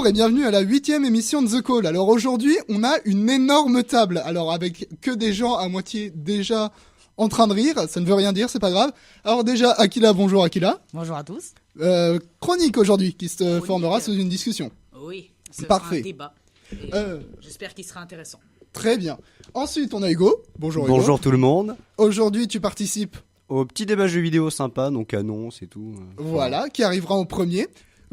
Bonjour et bienvenue à la 8e émission de The Call. Alors aujourd'hui, on a une énorme table. Alors avec que des gens à moitié déjà en train de rire, ça ne veut rien dire, c'est pas grave. Alors déjà, Akila, bonjour Akila. Bonjour à tous. Chronique aujourd'hui qui se formera sous une discussion. Oui, c'est Parfait. un débat. Et j'espère qu'il sera intéressant. Très bien. Ensuite, on a Hugo. Bonjour Hugo. Bonjour tout le monde. Aujourd'hui, tu participes. Au petit débat jeux vidéo sympa, donc annonce et tout. Voilà, qui arrivera en premier.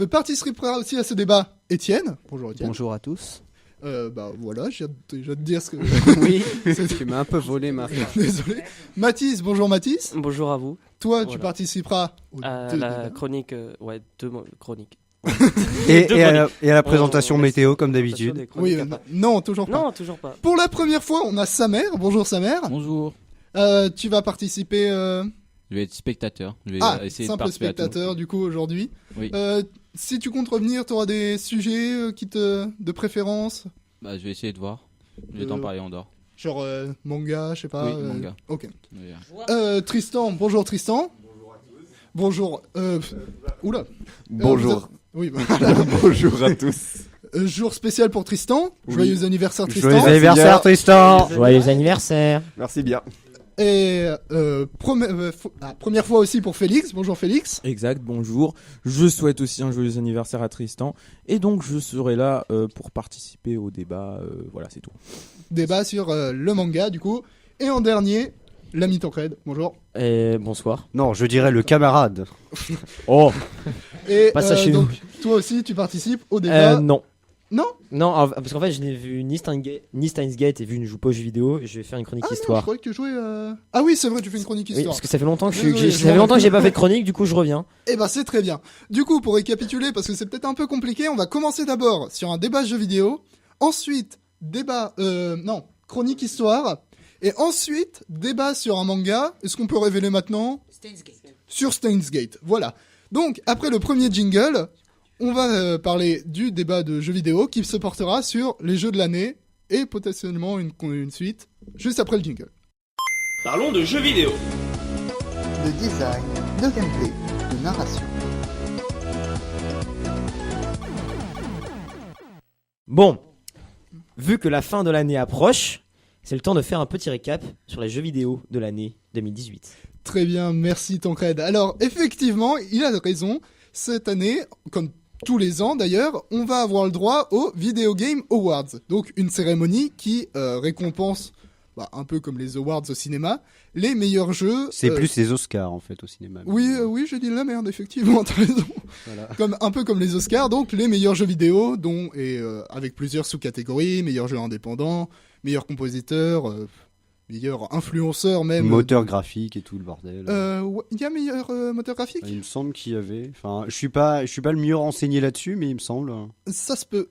Participera aussi à ce débat Étienne. Bonjour Étienne. Bonjour à tous. Voilà, j'ai déjà de dire ce que... Oui, tu m'as un peu volé ma phrase. Désolé. Mathis, bonjour Mathis. Bonjour à vous. Toi, tu participeras à deux la débats. chronique, deux chroniques. Et à la présentation météo comme d'habitude. Oui, non, toujours pas. Non, toujours pas. Pour la première fois, on a Samer. Bonjour Samer. Bonjour. Tu vas participer... Je vais être spectateur. Je vais essayer de simple participer à tout. spectateur du coup aujourd'hui. Oui. Si tu comptes revenir, tu auras des sujets de préférence. Bah, je vais essayer de voir. Je vais t'en parler en dehors. Genre manga, je sais pas. Oui, manga. Ok. Oui. Tristan, bonjour Tristan. Bonjour à tous. Bonjour. Oula. Bonjour. Oui. Bonjour à tous. Jour spécial pour Tristan. Oui. Joyeux anniversaire Tristan. Joyeux anniversaire Tristan. Joyeux anniversaire. Merci bien. Et première fois aussi pour Félix. Bonjour Félix. Exact, bonjour. Je souhaite aussi un joyeux anniversaire à Tristan. Et donc je serai là pour participer au débat. Voilà, c'est tout. Débat sur le manga du coup. Et en dernier, l'ami Tancred. Bonjour. Et bonsoir. Non, je dirais le camarade. Oh. Et Pas ça chez donc, nous. toi aussi tu participes au débat. Non. Non. Non, parce qu'en fait, je n'ai vu ni Steins Gate et vu une joue pas aux jeux vidéo. Je vais faire une chronique Non, je histoire. croyais que tu jouais. Ah oui, c'est vrai, tu fais une chronique Oui, histoire. parce que ça fait longtemps que Désolé, ça fait longtemps que j'ai pas fait de chronique, du coup je reviens. Eh ben c'est très bien. Du coup, pour récapituler, parce que c'est peut-être un peu compliqué, on va commencer d'abord sur un débat jeu vidéo, ensuite chronique histoire, et ensuite débat sur un manga. Est-ce qu'on peut révéler maintenant? Steins Gate. Sur Steins Gate. Voilà. Donc après le premier jingle, on va parler du débat de jeux vidéo qui se portera sur les jeux de l'année et potentiellement une suite juste après le jingle. Parlons de jeux vidéo. De design, de gameplay, de narration. Bon, vu que la fin de l'année approche, c'est le temps de faire un petit récap sur les jeux vidéo de l'année 2018. Très bien, merci Tancred. Alors effectivement, il a raison. Cette année, comme tous les ans d'ailleurs, on va avoir le droit aux Video Game Awards. Donc une cérémonie qui récompense, un peu comme les awards au cinéma, les meilleurs jeux. C'est plus les Oscars en fait au cinéma. Oui, j'ai dit de la merde, effectivement, t'as raison. Voilà. Un peu comme les Oscars, donc les meilleurs jeux vidéo, avec plusieurs sous-catégories, meilleurs jeux indépendants, meilleurs compositeurs, meilleurs influenceurs même. Moteur graphique et tout le bordel. Il y a meilleur moteur graphique. Il me semble qu'il y avait. Enfin, je suis pas le mieux renseigné là-dessus, mais il me semble. Ça se peut.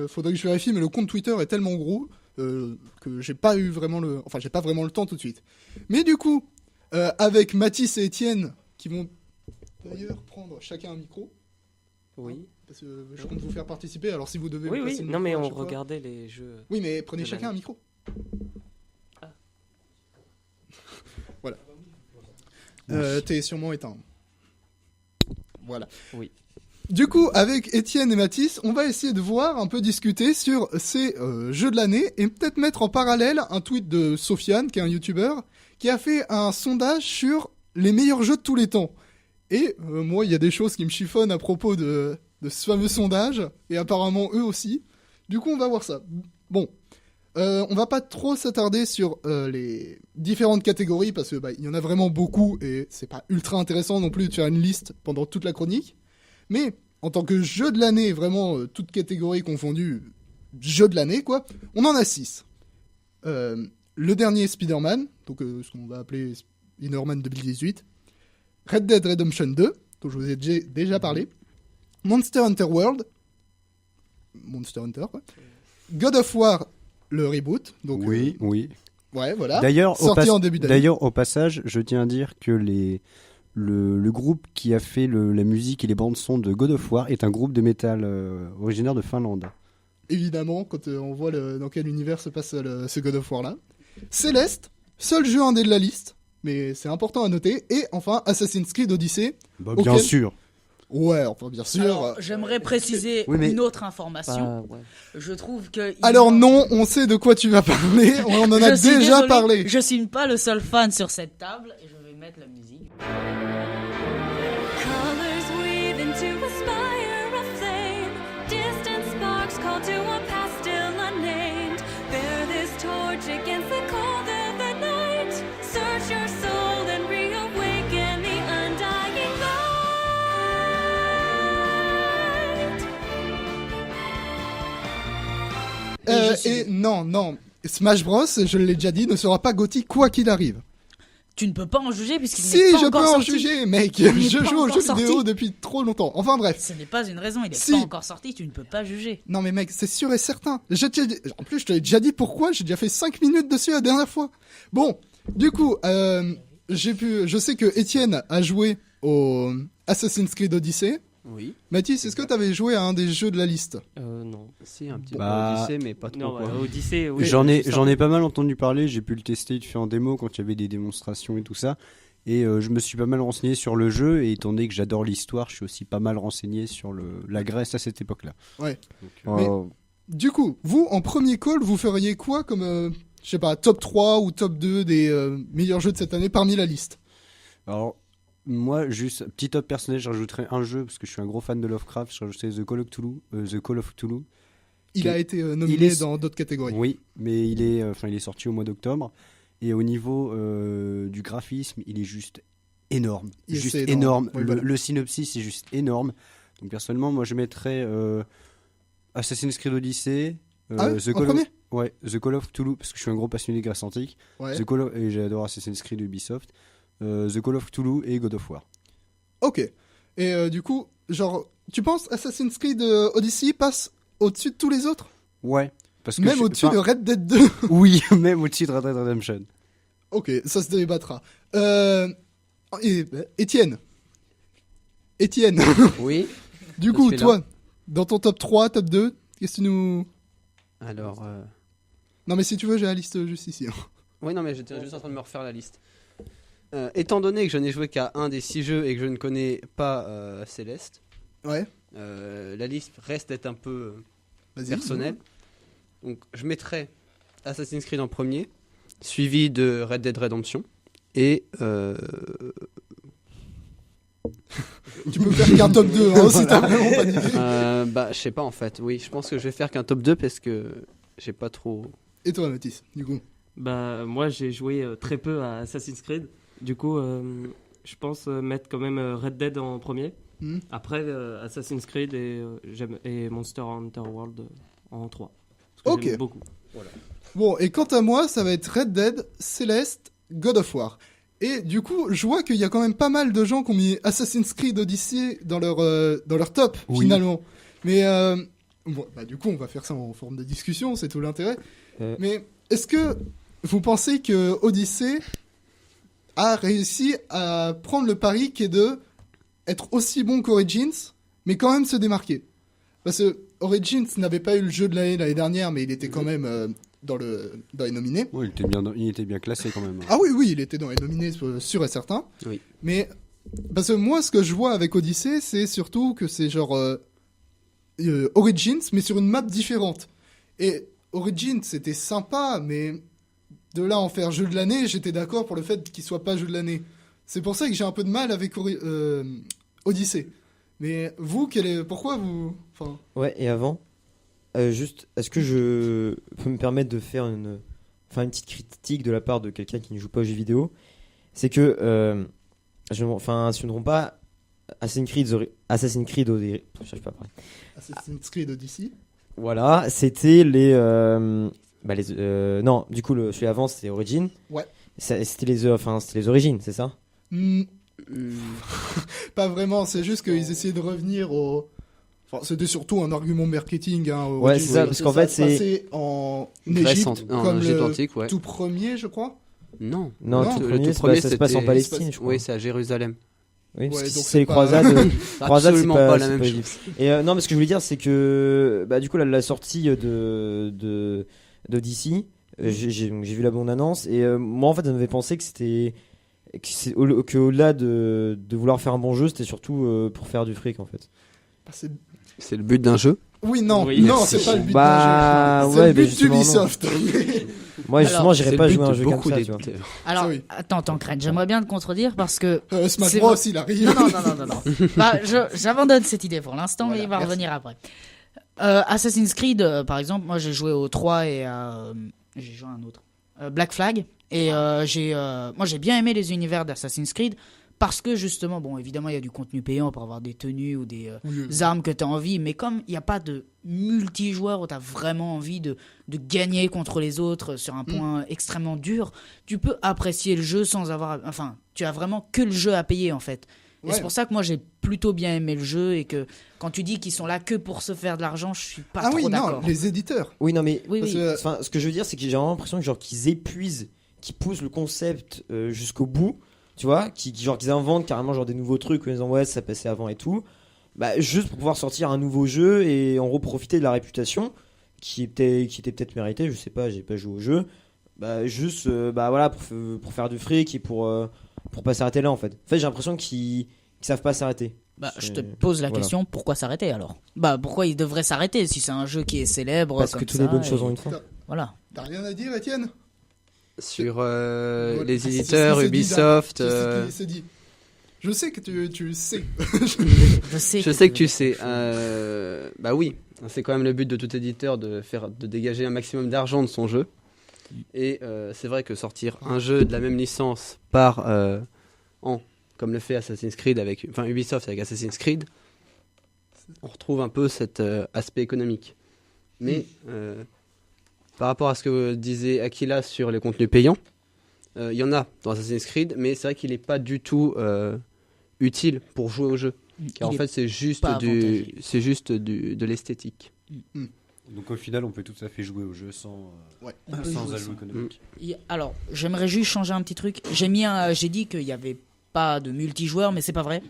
Faudrait que je vérifie, mais le compte Twitter est tellement gros que j'ai pas vraiment le temps tout de suite. Mais du coup, avec Mathis et Étienne, qui vont d'ailleurs prendre chacun un micro. Oui. Parce que je compte vous faire participer. Alors si vous devez. Oui. Non, mais on regardait les jeux. Oui, mais prenez chacun un micro. Voilà. T'es sûrement éteint. Voilà. Oui. Du coup, avec Étienne et Mathis, on va essayer de voir, un peu discuter sur ces jeux de l'année et peut-être mettre en parallèle un tweet de Sofiane, qui est un youtubeur, qui a fait un sondage sur les meilleurs jeux de tous les temps. Et moi, il y a des choses qui me chiffonnent à propos de ce fameux sondage, et apparemment eux aussi. Du coup, on va voir ça. Bon. On va pas trop s'attarder sur les différentes catégories parce que il y en a vraiment beaucoup et c'est pas ultra intéressant non plus de faire une liste pendant toute la chronique. Mais en tant que jeu de l'année, vraiment toutes catégories confondues, jeu de l'année quoi, on en a 6. Le dernier Spider-Man, donc ce qu'on va appeler Spider-Man 2018, Red Dead Redemption 2, dont je vous ai déjà parlé, Monster Hunter World, Monster Hunter quoi, God of War le reboot, donc oui. Ouais, voilà. D'ailleurs, sorti en début d'année. D'ailleurs, au passage, je tiens à dire que le groupe qui a fait la musique et les bandes son de God of War est un groupe de métal originaire de Finlande. Évidemment, quand on voit dans quel univers se passe ce God of War là. Céleste, seul jeu indé de la liste, mais c'est important à noter. Et enfin, Assassin's Creed Odyssey. Bien sûr. Ouais, enfin bien sûr. Alors, j'aimerais préciser Oui, mais- une autre information. Bah, ouais. Je trouve que. Alors non, on sait de quoi tu vas parler. On en a Je suis déjà désolé, parlé. Je suis pas le seul fan sur cette table et je vais mettre la musique. Colors weave into a spire of flame. Distant sparks call to a past still unnamed. Bear this torch against the cold of the night. Search your soul and reawaken the undying light. Et non, Smash Bros, je l'ai déjà dit, ne sera pas GOTY quoi qu'il arrive. Tu ne peux pas en juger puisqu'il Si, n'est pas je peux encore en sorti. juger, mec. Il n'est Je pas joue aux encore jeux sorti. vidéo depuis trop longtemps. Enfin bref. Ce n'est pas une raison, il n'est Si. pas encore sorti, tu ne peux pas juger. Non mais mec, c'est sûr et certain. En plus, je te l'ai déjà dit pourquoi, j'ai déjà fait 5 minutes dessus la dernière fois. Bon, du coup, je sais que Étienne a joué au Assassin's Creed Odyssey. Oui. Mathis, est-ce que tu avais joué à un des jeux de la liste? Non. Si, un petit peu Bah, Odyssey, mais pas trop. Non, quoi. Odyssey, oui. J'en juste ai pas mal entendu parler, j'ai pu le tester de fait en démo quand il y avait des démonstrations et tout ça. Et je me suis pas mal renseigné sur le jeu, et étant donné que j'adore l'histoire, je suis aussi pas mal renseigné sur la Grèce à cette époque-là. Ouais. Donc, Mais- Du coup, vous, en premier call, vous feriez quoi comme, je sais pas, top 3 ou top 2 des meilleurs jeux de cette année parmi la liste? Alors, moi, juste, petit top personnel, je rajouterais un jeu, parce que je suis un gros fan de Lovecraft, je rajouterais The Call of Cthulhu. Il a été Il nominé est- dans d'autres catégories. Oui, mais il est sorti au mois d'octobre. Et au niveau du graphisme, il est juste énorme. Juste C'est énorme. Oui, voilà. Le synopsis est juste énorme. Donc personnellement, moi je mettrais Assassin's Creed Odyssey. Ah ouais, en premier Ouais, The Call of Cthulhu, parce que je suis un gros passionné de Grèce antique. Ouais. Et j'adore Assassin's Creed Ubisoft. The Call of Cthulhu et God of War. Ok. Et du coup, genre, tu penses Assassin's Creed Odyssey passe au-dessus de tous les autres? Ouais. Parce que Même au-dessus de Red Dead 2? Oui, même au-dessus de Red Dead Redemption. Ok, ça se débattra. Étienne. Oui. Du Je coup, suis là. toi, dans ton top 3, top 2, qu'est-ce que tu nous... Alors. Non mais si tu veux, j'ai la liste juste ici. hein. Oui, non, mais j'étais juste en train de me refaire la liste. Étant donné que je n'ai joué qu'à un des 6 jeux et que je ne connais pas Céleste, Ouais. la liste reste d'être un peu Vas-y. personnelle. Donc, je mettrai Assassin's Creed en premier, suivi de Red Dead Redemption. Et. Tu peux faire qu'un top 2, hein, si t'as vraiment pas d'idée. Bah, je sais pas en fait. Oui, je pense que je vais faire qu'un top 2 parce que j'ai pas trop. Et toi, Mathis, du coup? Bah, moi, j'ai joué très peu à Assassin's Creed. Du coup, je pense mettre quand même Red Dead en premier. Après, Assassin's Creed et Monster Hunter World en 3. Parce que Ok. j'aime beaucoup. Voilà. Bon, et quant à moi, ça va être Red Dead, Celeste, God of War. Et du coup, je vois qu'il y a quand même pas mal de gens qui ont mis Assassin's Creed Odyssey dans leur top, Oui. finalement. Mais bon, bah, du coup, on va faire ça en forme de discussion, c'est tout l'intérêt. Mais est-ce que vous pensez que Odyssey a réussi à prendre le pari qui est de être aussi bon qu'Origins, mais quand même se démarquer? Parce que Origins n'avait pas eu le jeu de l'année dernière, mais il était quand même dans les nominés. Ouais, il était bien classé quand même. Ah oui, il était dans les nominés, sûr et certain. Oui. Mais, parce que moi, ce que je vois avec Odyssey, c'est surtout que c'est genre Origins, mais sur une map différente. Et Origins, c'était sympa, mais de là à en faire jeu de l'année, j'étais d'accord pour le fait qu'il soit pas jeu de l'année. C'est pour ça que j'ai un peu de mal avec Odyssey. Mais vous, pourquoi vous... Enfin... Ouais, et avant, juste, est-ce que je peux me permettre de faire une petite critique de la part de quelqu'un qui ne joue pas aux jeux vidéo? C'est que, si je ne me trompe pas, Assassin's Creed Odyssey, j'arrive pas à parler. Assassin's Creed Odyssey. Voilà, c'était les, non, du coup, celui avant c'était Origin. Ouais. C'était les origines, c'est ça? Pas vraiment, c'est juste qu'ils essayaient de revenir au... Enfin, c'était surtout un argument marketing. Hein, ouais, c'est ça, parce qu'en fait, c'est... passé en Grèce Égypte, en comme Égypte le antique, ouais. tout premier, je crois. Non, Non, Non, tout le premier, tout premier, ça se passe en c'était- Palestine, je crois. Oui, c'est à Jérusalem. Oui, parce Ouais, que donc c'est c'est les pas- croisades. Croisades, Absolument c'est pas la c'est même Égypte. chose. Et non, mais ce que je voulais dire, c'est que du coup, la sortie d'Odyssey, j'ai vu la bande-annonce et moi, en fait, ça m'avait pensé que c'était qu'au-delà de vouloir faire un bon jeu, c'était surtout pour faire du fric en fait. Bah, C'est le but d'un jeu. Oui, non, Oui, non, merci. c'est pas le but Bah, d'un jeu. C'est ouais, le mais but justement, d'Ubisoft. Moi justement, j'irais C'est pas le but jouer à un de jeu comme beaucoup ça, tu vois. d'éditeurs. Alors, Ça, oui. attends, Cred, j'aimerais bien te contredire parce que. Smash C'est Bros, vrai. il arrive. Non. Bah, j'abandonne cette idée pour l'instant, Voilà, mais il va merci. revenir après. Assassin's Creed, par exemple, moi j'ai joué au 3 et j'ai joué à un autre. Black Flag. Et moi j'ai bien aimé les univers d'Assassin's Creed parce que justement, bon, évidemment, il y a du contenu payant pour avoir des tenues ou des armes que tu as envie, mais comme il n'y a pas de multijoueur où tu as vraiment envie de gagner contre les autres sur un point extrêmement dur, tu peux apprécier le jeu sans avoir. Enfin, tu as vraiment que le jeu à payer en fait. Et Ouais. c'est pour ça que moi j'ai plutôt bien aimé le jeu et que quand tu dis qu'ils sont là que pour se faire de l'argent, je suis pas Ah trop oui, non, d'accord. les éditeurs. Oui, non, mais Oui, Parce oui. que- enfin, ce que je veux dire, c'est que j'ai vraiment l'impression que, genre, qu'ils épuisent, qu'ils poussent le concept jusqu'au bout, tu vois, qu'ils inventent carrément genre des nouveaux trucs en disant ouais, ça passait avant et tout, bah, juste pour pouvoir sortir un nouveau jeu et en gros profiter de la réputation qui était peut-être méritée, je sais pas, j'ai pas joué au jeu, bah, juste bah, voilà, pour faire du fric et pour pas s'arrêter là en fait. En fait, j'ai l'impression qu'ils savent pas s'arrêter. Bah, je te C'est- pose la voilà. question, pourquoi s'arrêter alors? Bah, pourquoi il devrait s'arrêter si c'est un jeu qui est célèbre Parce comme que toutes ça, les bonnes choses et- ont une fin. Voilà. T'as rien à dire, Étienne? Sur Voilà. les C'est éditeurs, dit, Ubisoft. Dan. C'est ce qui s'est dit. Je sais que tu sais. Je sais que tu sais. Bah oui, c'est quand même le but de tout éditeur de dégager un maximum d'argent de son jeu. Et c'est vrai que sortir un jeu de la même licence par an, comme le fait Assassin's Creed Ubisoft avec Assassin's Creed, on retrouve un peu cet aspect économique. Mais par rapport à ce que disait Aquila sur les contenus payants, il y en a dans Assassin's Creed, mais c'est vrai qu'il n'est pas du tout utile pour jouer au jeu. Car en fait, c'est juste pas avantageux. de l'esthétique. Donc au final, on peut tout à fait jouer au jeu sans On peut jouer ajout sans. économique. Alors, j'aimerais juste changer un petit truc. J'ai dit qu'il y avait pas de multijoueur, mais c'est pas vrai.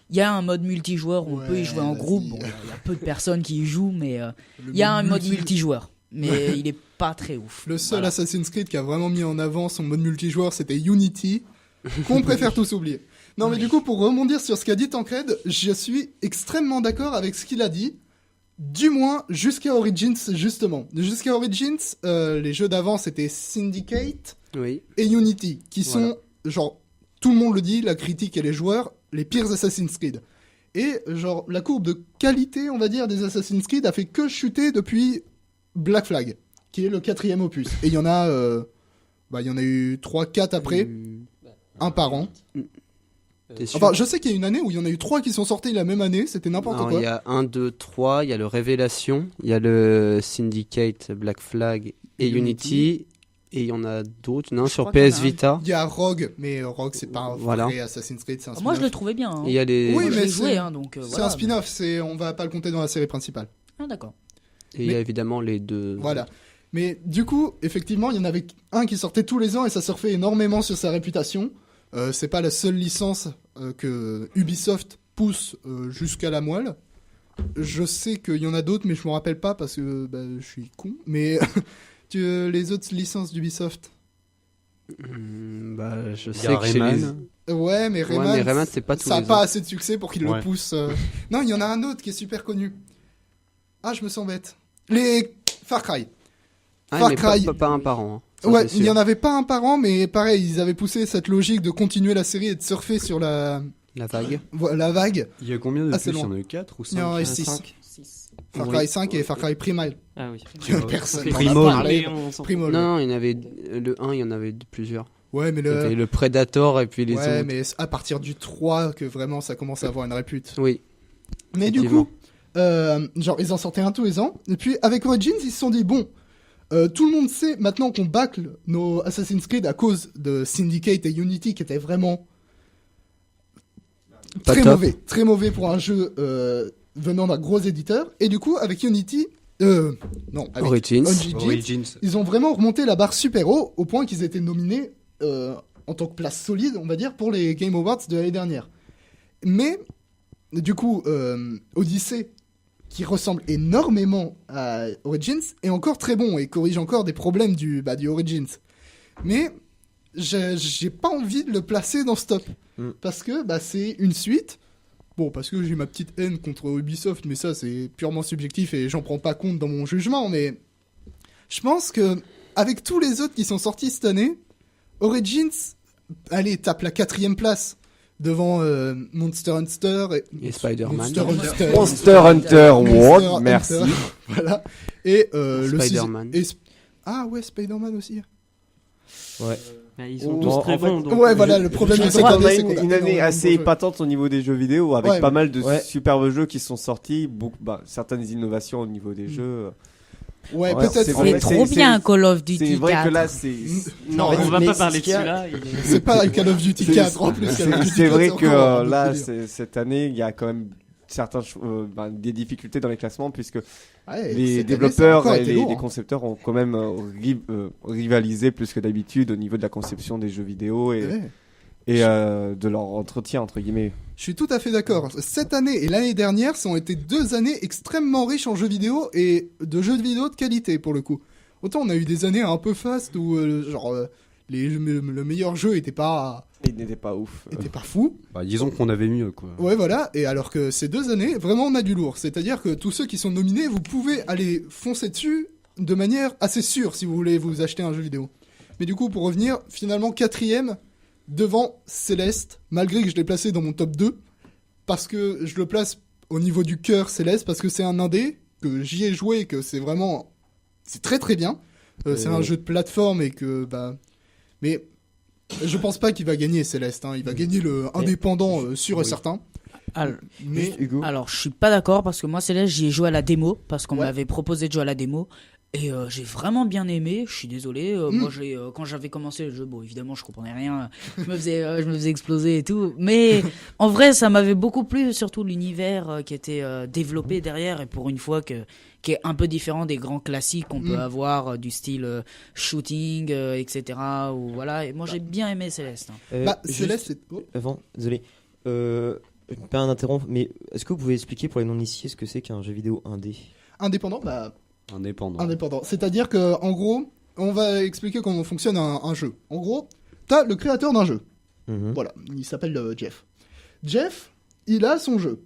Il y a un mode multijoueur où on peut y jouer en vas-y. groupe. Bon, il y a peu de personnes qui y jouent, mais il y a un mode multijoueur. Mais il est pas très ouf. Le seul Voilà. Assassin's Creed qui a vraiment mis en avant son mode multijoueur, c'était Unity, qu'on préfère tous oublier. Non, mais du coup, pour rebondir sur ce qu'a dit Tancred, je suis extrêmement d'accord avec ce qu'il a dit, du moins jusqu'à Origins, justement. Jusqu'à Origins, les jeux d'avant, c'était Syndicate Oui. et Unity, qui sont, genre, tout le monde le dit, la critique et les joueurs, les pires Assassin's Creed. Et, genre, la courbe de qualité, on va dire, des Assassin's Creed a fait que chuter depuis Black Flag, qui est le 4e opus. Et il y en a eu 3-4 après, un par an. T'es sûr? Enfin, je sais qu'il y a une année où il y en a eu 3 qui sont sortis la même année, c'était n'importe Non, quoi. il y a 1, 2, 3, il y a le Révélation, il y a le Syndicate, Black Flag et Unity. Et il y en a d'autres, non, sur crois qu'il y en PS a un. Vita. Il y a Rogue, mais Rogue, c'est pas un vrai Assassin's Creed, c'est un Moi, je spin-off. le trouvais bien. Hein. Et il y a les... Oui, Moi, je mais l'ai joué, c'est hein, donc, c'est voilà. un spin-off, on va pas le compter dans la série principale. Ah, d'accord. Et il y a évidemment les deux. Voilà. Mais du coup, effectivement, il y en avait un qui sortait tous les ans et ça surfait énormément sur sa réputation. C'est pas la seule licence que Ubisoft pousse jusqu'à la moelle. Je sais qu'il y en a d'autres, mais je me rappelle pas parce que je suis con. Mais les autres licences d'Ubisoft. Je Il y sais a que chez Rayman. Ouais, mais Rayman, c'est pas tous ça a les pas ans. assez de succès pour qu'il Ouais. le pousse. Non, il y en a un autre qui est super connu. Ah, je me sens bête. Les Far Cry. Ah, Far mais Cry. pas un par an. hein. Ça, Ouais, c'est il y sûr. en avait pas un par an, mais pareil, ils avaient poussé cette logique de continuer la série et de surfer sur la vague. La vague. Il y a combien de Assez plus? Il y loin. en a eu 4 ou Il y en 5? a eu 6. 5. Far Oui. Cry 5 et Far Cry Primal. Ah oui. Personne Ok. n'en a Primal. parlé. Mais on s'en fout. Primal. Non, il y en avait le 1, il y en avait plusieurs. Ouais, mais Il y avait le... le Predator et puis les Ouais, autres. mais à partir du 3 que vraiment ça commence à avoir une répute. Oui. Mais du Effectivement. coup, genre ils en sortaient un tous les ans. Et puis avec Origins, ils se sont dit, bon, tout le monde sait maintenant qu'on bâcle nos Assassin's Creed à cause de Syndicate et Unity qui étaient vraiment Pas très top. mauvais pour un jeu venant d'un gros éditeur. Et du coup, avec Unity, non, avec Origins. Origins. ils ont vraiment remonté la barre super haut au point qu'ils étaient nominés en tant que place solide, on va dire, pour les Game Awards de l'année dernière. Mais, du coup, Odyssey, qui ressemble énormément à Origins, est encore très bon et corrige encore des problèmes du Origins. Mais j'ai pas envie de le placer dans ce top. Parce que c'est une suite. Bon, parce que j'ai ma petite haine contre Ubisoft, mais ça c'est purement subjectif et j'en prends pas compte dans mon jugement, mais je pense que avec tous les autres qui sont sortis cette année, Origins, allez, tape la 4e place devant Monster Hunter et Spider-Man. Monster Hunter World, merci. Voilà. Et Spider-Man. Ah ouais, Spider-Man aussi. Ouais. Ils sont tous très bons. Donc, ouais, voilà, le problème de cette on année, a c'est qu'on a une année énormément assez de jeux. épatante au niveau des jeux vidéo, avec Ouais, pas mal de ouais. superbes jeux qui sont sortis, certaines innovations au niveau des jeux. Ouais, Ouais, peut-être. c'est vrai. C'est trop bien Call of Duty 4. C'est vrai que là, c'est. Non, on va mais pas parler de ce qu'il y a- celui-là. C'est pas Call of Duty 4 en plus. Call of Duty C'est 4, vrai encore que un là, autre délire. cette année, il y a quand même des difficultés dans les classements, puisque Ouais, cette les année, développeurs ça a encore et été les lourd, hein. concepteurs ont quand même rivalisé plus que d'habitude au niveau de la conception des jeux vidéo Ouais. et de leur entretien, entre guillemets. Je suis tout à fait d'accord. Cette année et l'année dernière, ça ont été 2 années extrêmement riches en jeux vidéo et de jeux vidéo de qualité pour le coup. Autant on a eu des années un peu fast où le meilleur jeu était pas Il n'était pas ouf. fou. Bah, disons qu'on avait mieux, quoi. Ouais, voilà. Et alors que ces 2 années, vraiment, on a du lourd. C'est-à-dire que tous ceux qui sont nominés, vous pouvez aller foncer dessus de manière assez sûre si vous voulez vous acheter un jeu vidéo. Mais du coup, pour revenir, finalement 4e devant Céleste, malgré que je l'ai placé dans mon top 2, parce que je le place au niveau du cœur Céleste, parce que c'est un indé, que j'y ai joué, que c'est vraiment... C'est très très bien. C'est un jeu de plateforme et que... Mais je pense pas qu'il va gagner Céleste. Hein. Il va gagner le indépendant sûr et certain. Mais Hugo. Alors, je suis pas d'accord parce que moi, Céleste, j'y ai joué à la démo parce qu'on Ouais. m'avait proposé de jouer à la démo. Et j'ai vraiment bien aimé, je suis désolé. Moi, quand j'avais commencé le jeu, bon, évidemment, je comprenais rien. Je me faisais exploser et tout. Mais en vrai, ça m'avait beaucoup plu, surtout l'univers qui était développé derrière. Et pour une fois, qui est un peu différent des grands classiques qu'on peut avoir, du style shooting, etc. Ou, voilà. Et moi, j'ai bien aimé Céleste. Céleste, c'est... Avant, désolé. Pas un interrompre, mais est-ce que vous pouvez expliquer pour les non-initiés ce que c'est qu'un jeu vidéo indé? Indépendant, Indépendant. C'est-à-dire que, en gros, on va expliquer comment fonctionne un jeu. En gros, t'as le créateur d'un jeu. Voilà, il s'appelle Jeff. Jeff, il a son jeu.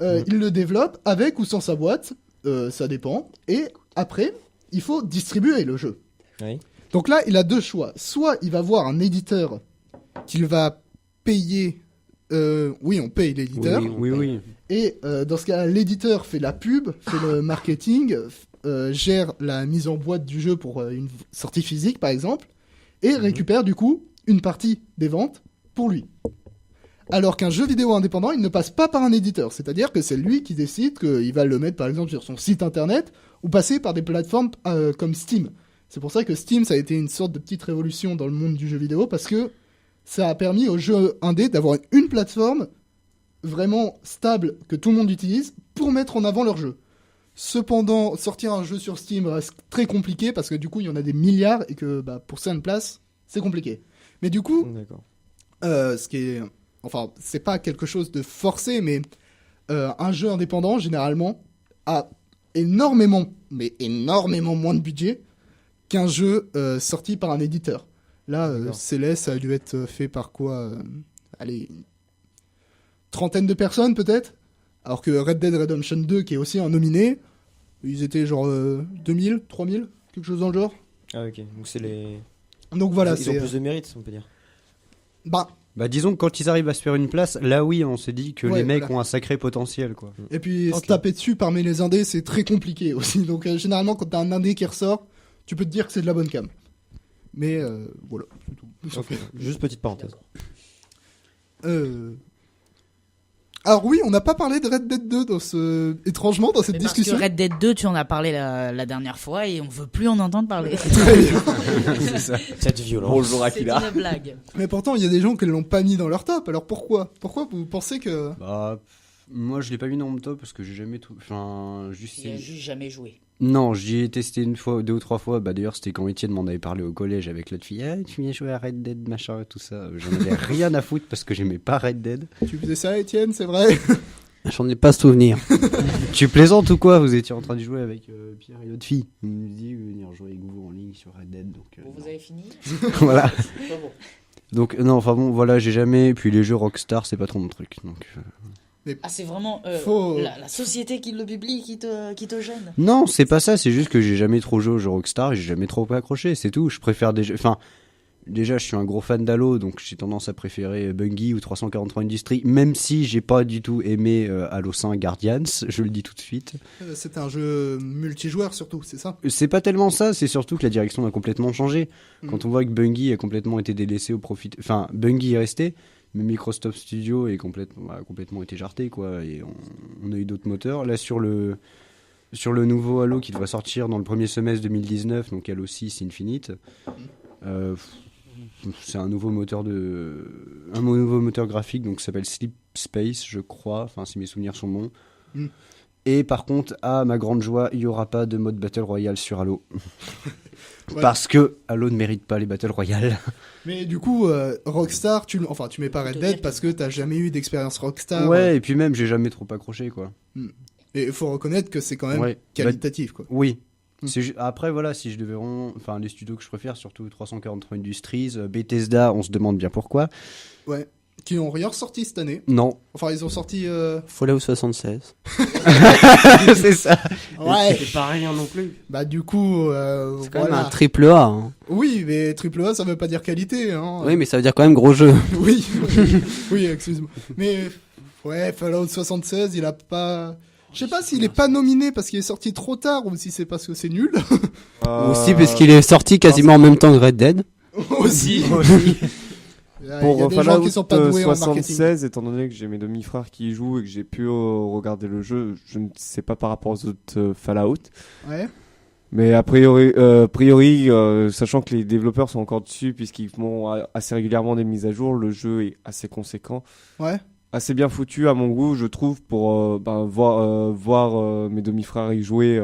Il le développe avec ou sans sa boîte, ça dépend. Et après, il faut distribuer le jeu. Oui. Donc là, il a 2 choix. Soit il va voir un éditeur qu'il va payer. Oui, on paye l'éditeur. Oui. Et dans ce cas, l'éditeur fait la pub, fait le marketing, gère la mise en boîte du jeu pour une sortie physique, par exemple, et récupère du coup une partie des ventes pour lui. Alors qu'un jeu vidéo indépendant, il ne passe pas par un éditeur. C'est-à-dire que c'est lui qui décide qu'il va le mettre, par exemple, sur son site internet ou passer par des plateformes comme Steam. C'est pour ça que Steam, ça a été une sorte de petite révolution dans le monde du jeu vidéo parce que ça a permis aux jeux indés d'avoir une plateforme vraiment stable que tout le monde utilise pour mettre en avant leur jeu. Cependant, sortir un jeu sur Steam reste très compliqué parce que du coup, il y en a des milliards et que pour certaines places, c'est compliqué. Mais du coup, ce qui est... Enfin, c'est pas quelque chose de forcé, mais un jeu indépendant, généralement, a énormément moins de budget qu'un jeu sorti par un éditeur. Là, Céleste, ça a dû être fait par quoi allez, une trentaine de personnes peut-être. Alors que Red Dead Redemption 2, qui est aussi un nominé, ils étaient genre 2000, 3000, quelque chose dans le genre. Ah ok, donc c'est les... Donc voilà, ils ont plus de mérite, on peut dire. Bah disons que quand ils arrivent à se faire une place, là oui, on s'est dit que Ouais, les mecs voilà. ont un sacré potentiel, quoi. Et puis se taper dessus parmi les indés, c'est très compliqué aussi. Donc généralement, quand t'as un indé qui ressort, tu peux te dire que c'est de la bonne cam. Mais voilà, c'est tout. Ok, juste petite parenthèse. Alors oui, on n'a pas parlé de Red Dead 2 étrangement dans cette Mais discussion. Parce que Red Dead 2, tu en as parlé la dernière fois et on veut plus en entendre parler. Très bien. C'est ça. Cette violence. Bonjour C'est Akila. une blague. Mais pourtant, il y a des gens qui ne l'ont pas mis dans leur top. Alors pourquoi vous pensez que... Bah, moi je l'ai pas mis dans mon top parce que j'ai jamais tout... Enfin, juste... Il a juste jamais joué. Non, j'y ai testé une fois, 2 ou 3 fois. Bah d'ailleurs, c'était quand Étienne m'en avait parlé au collège avec l'autre fille. Ah, tu viens jouer à Red Dead, machin, tout ça. J'en avais rien à foutre parce que j'aimais pas Red Dead. Tu faisais ça, Étienne, c'est vrai? J'en ai pas souvenir. Tu plaisantes ou quoi? Vous étiez en train de jouer avec Pierre et l'autre fille. Il nous dit venir jouer avec vous en ligne sur Red Dead. Donc, Vous avez fini? Voilà. C'est pas bon. Donc non, enfin bon, voilà, j'ai jamais. Puis les jeux Rockstar, c'est pas trop mon truc. Donc. Ah, c'est vraiment la société qui le publie qui te gêne. Non, c'est pas ça. C'est juste que j'ai jamais trop joué aux jeux Rockstar. J'ai jamais trop accroché. C'est tout. Je préfère des jeux. Enfin. Déjà, je suis un gros fan d'Halo, donc j'ai tendance à préférer Bungie ou 343 Industries, même si j'ai pas du tout aimé Halo 5 Guardians, je le dis tout de suite. C'est un jeu multijoueur surtout, c'est ça? C'est pas tellement ça, c'est surtout que la direction a complètement changé. Quand on voit que Bungie a complètement été délaissé au profit... Enfin, Bungie est resté, mais Microsoft Studio a complètement été jarté, quoi, et on a eu d'autres moteurs. Là, sur le nouveau Halo qui devrait sortir dans le premier semestre 2019, donc Halo 6 Infinite... c'est un nouveau moteur graphique, donc ça s'appelle Sleep Space, je crois, enfin si mes souvenirs sont bons. Et par contre, à ma grande joie, il n'y aura pas de mode Battle Royale sur Halo. Ouais. Parce que Halo ne mérite pas les Battle Royale. Mais du coup, Rockstar, tu mets pas Red Dead parce que t'as jamais eu d'expérience Rockstar. Ouais, et puis même, j'ai jamais trop accroché, quoi. Et il faut reconnaître que c'est quand même qualitatif, quoi. Oui. Après, voilà, si je devais les studios que je préfère, surtout 343 Industries, Bethesda, on se demande bien pourquoi. Ouais, qui n'ont rien ressorti cette année. Non. Enfin, ils ont sorti... Fallout 76. C'est ça. Ouais. C'est pas rien non plus. Bah du coup... c'est quand même un triple A. Hein. Oui, mais triple A, ça veut pas dire qualité. Hein. Oui, mais ça veut dire quand même gros jeu. Oui, oui, excuse-moi. Mais, ouais, Fallout 76, il a pas... Je sais pas s'il est pas nominé parce qu'il est sorti trop tard ou si c'est parce que c'est nul. Aussi parce qu'il est sorti quasiment en même temps que Red Dead. Aussi. Pour Fallout 76, étant donné que j'ai mes demi-frères qui y jouent et que j'ai pu regarder le jeu, je ne sais pas par rapport aux autres Fallout. Ouais. Mais a priori, sachant que les développeurs sont encore dessus puisqu'ils font assez régulièrement des mises à jour, le jeu est assez conséquent. Ouais. Assez bien foutu à mon goût, je trouve, pour voir mes demi-frères y jouer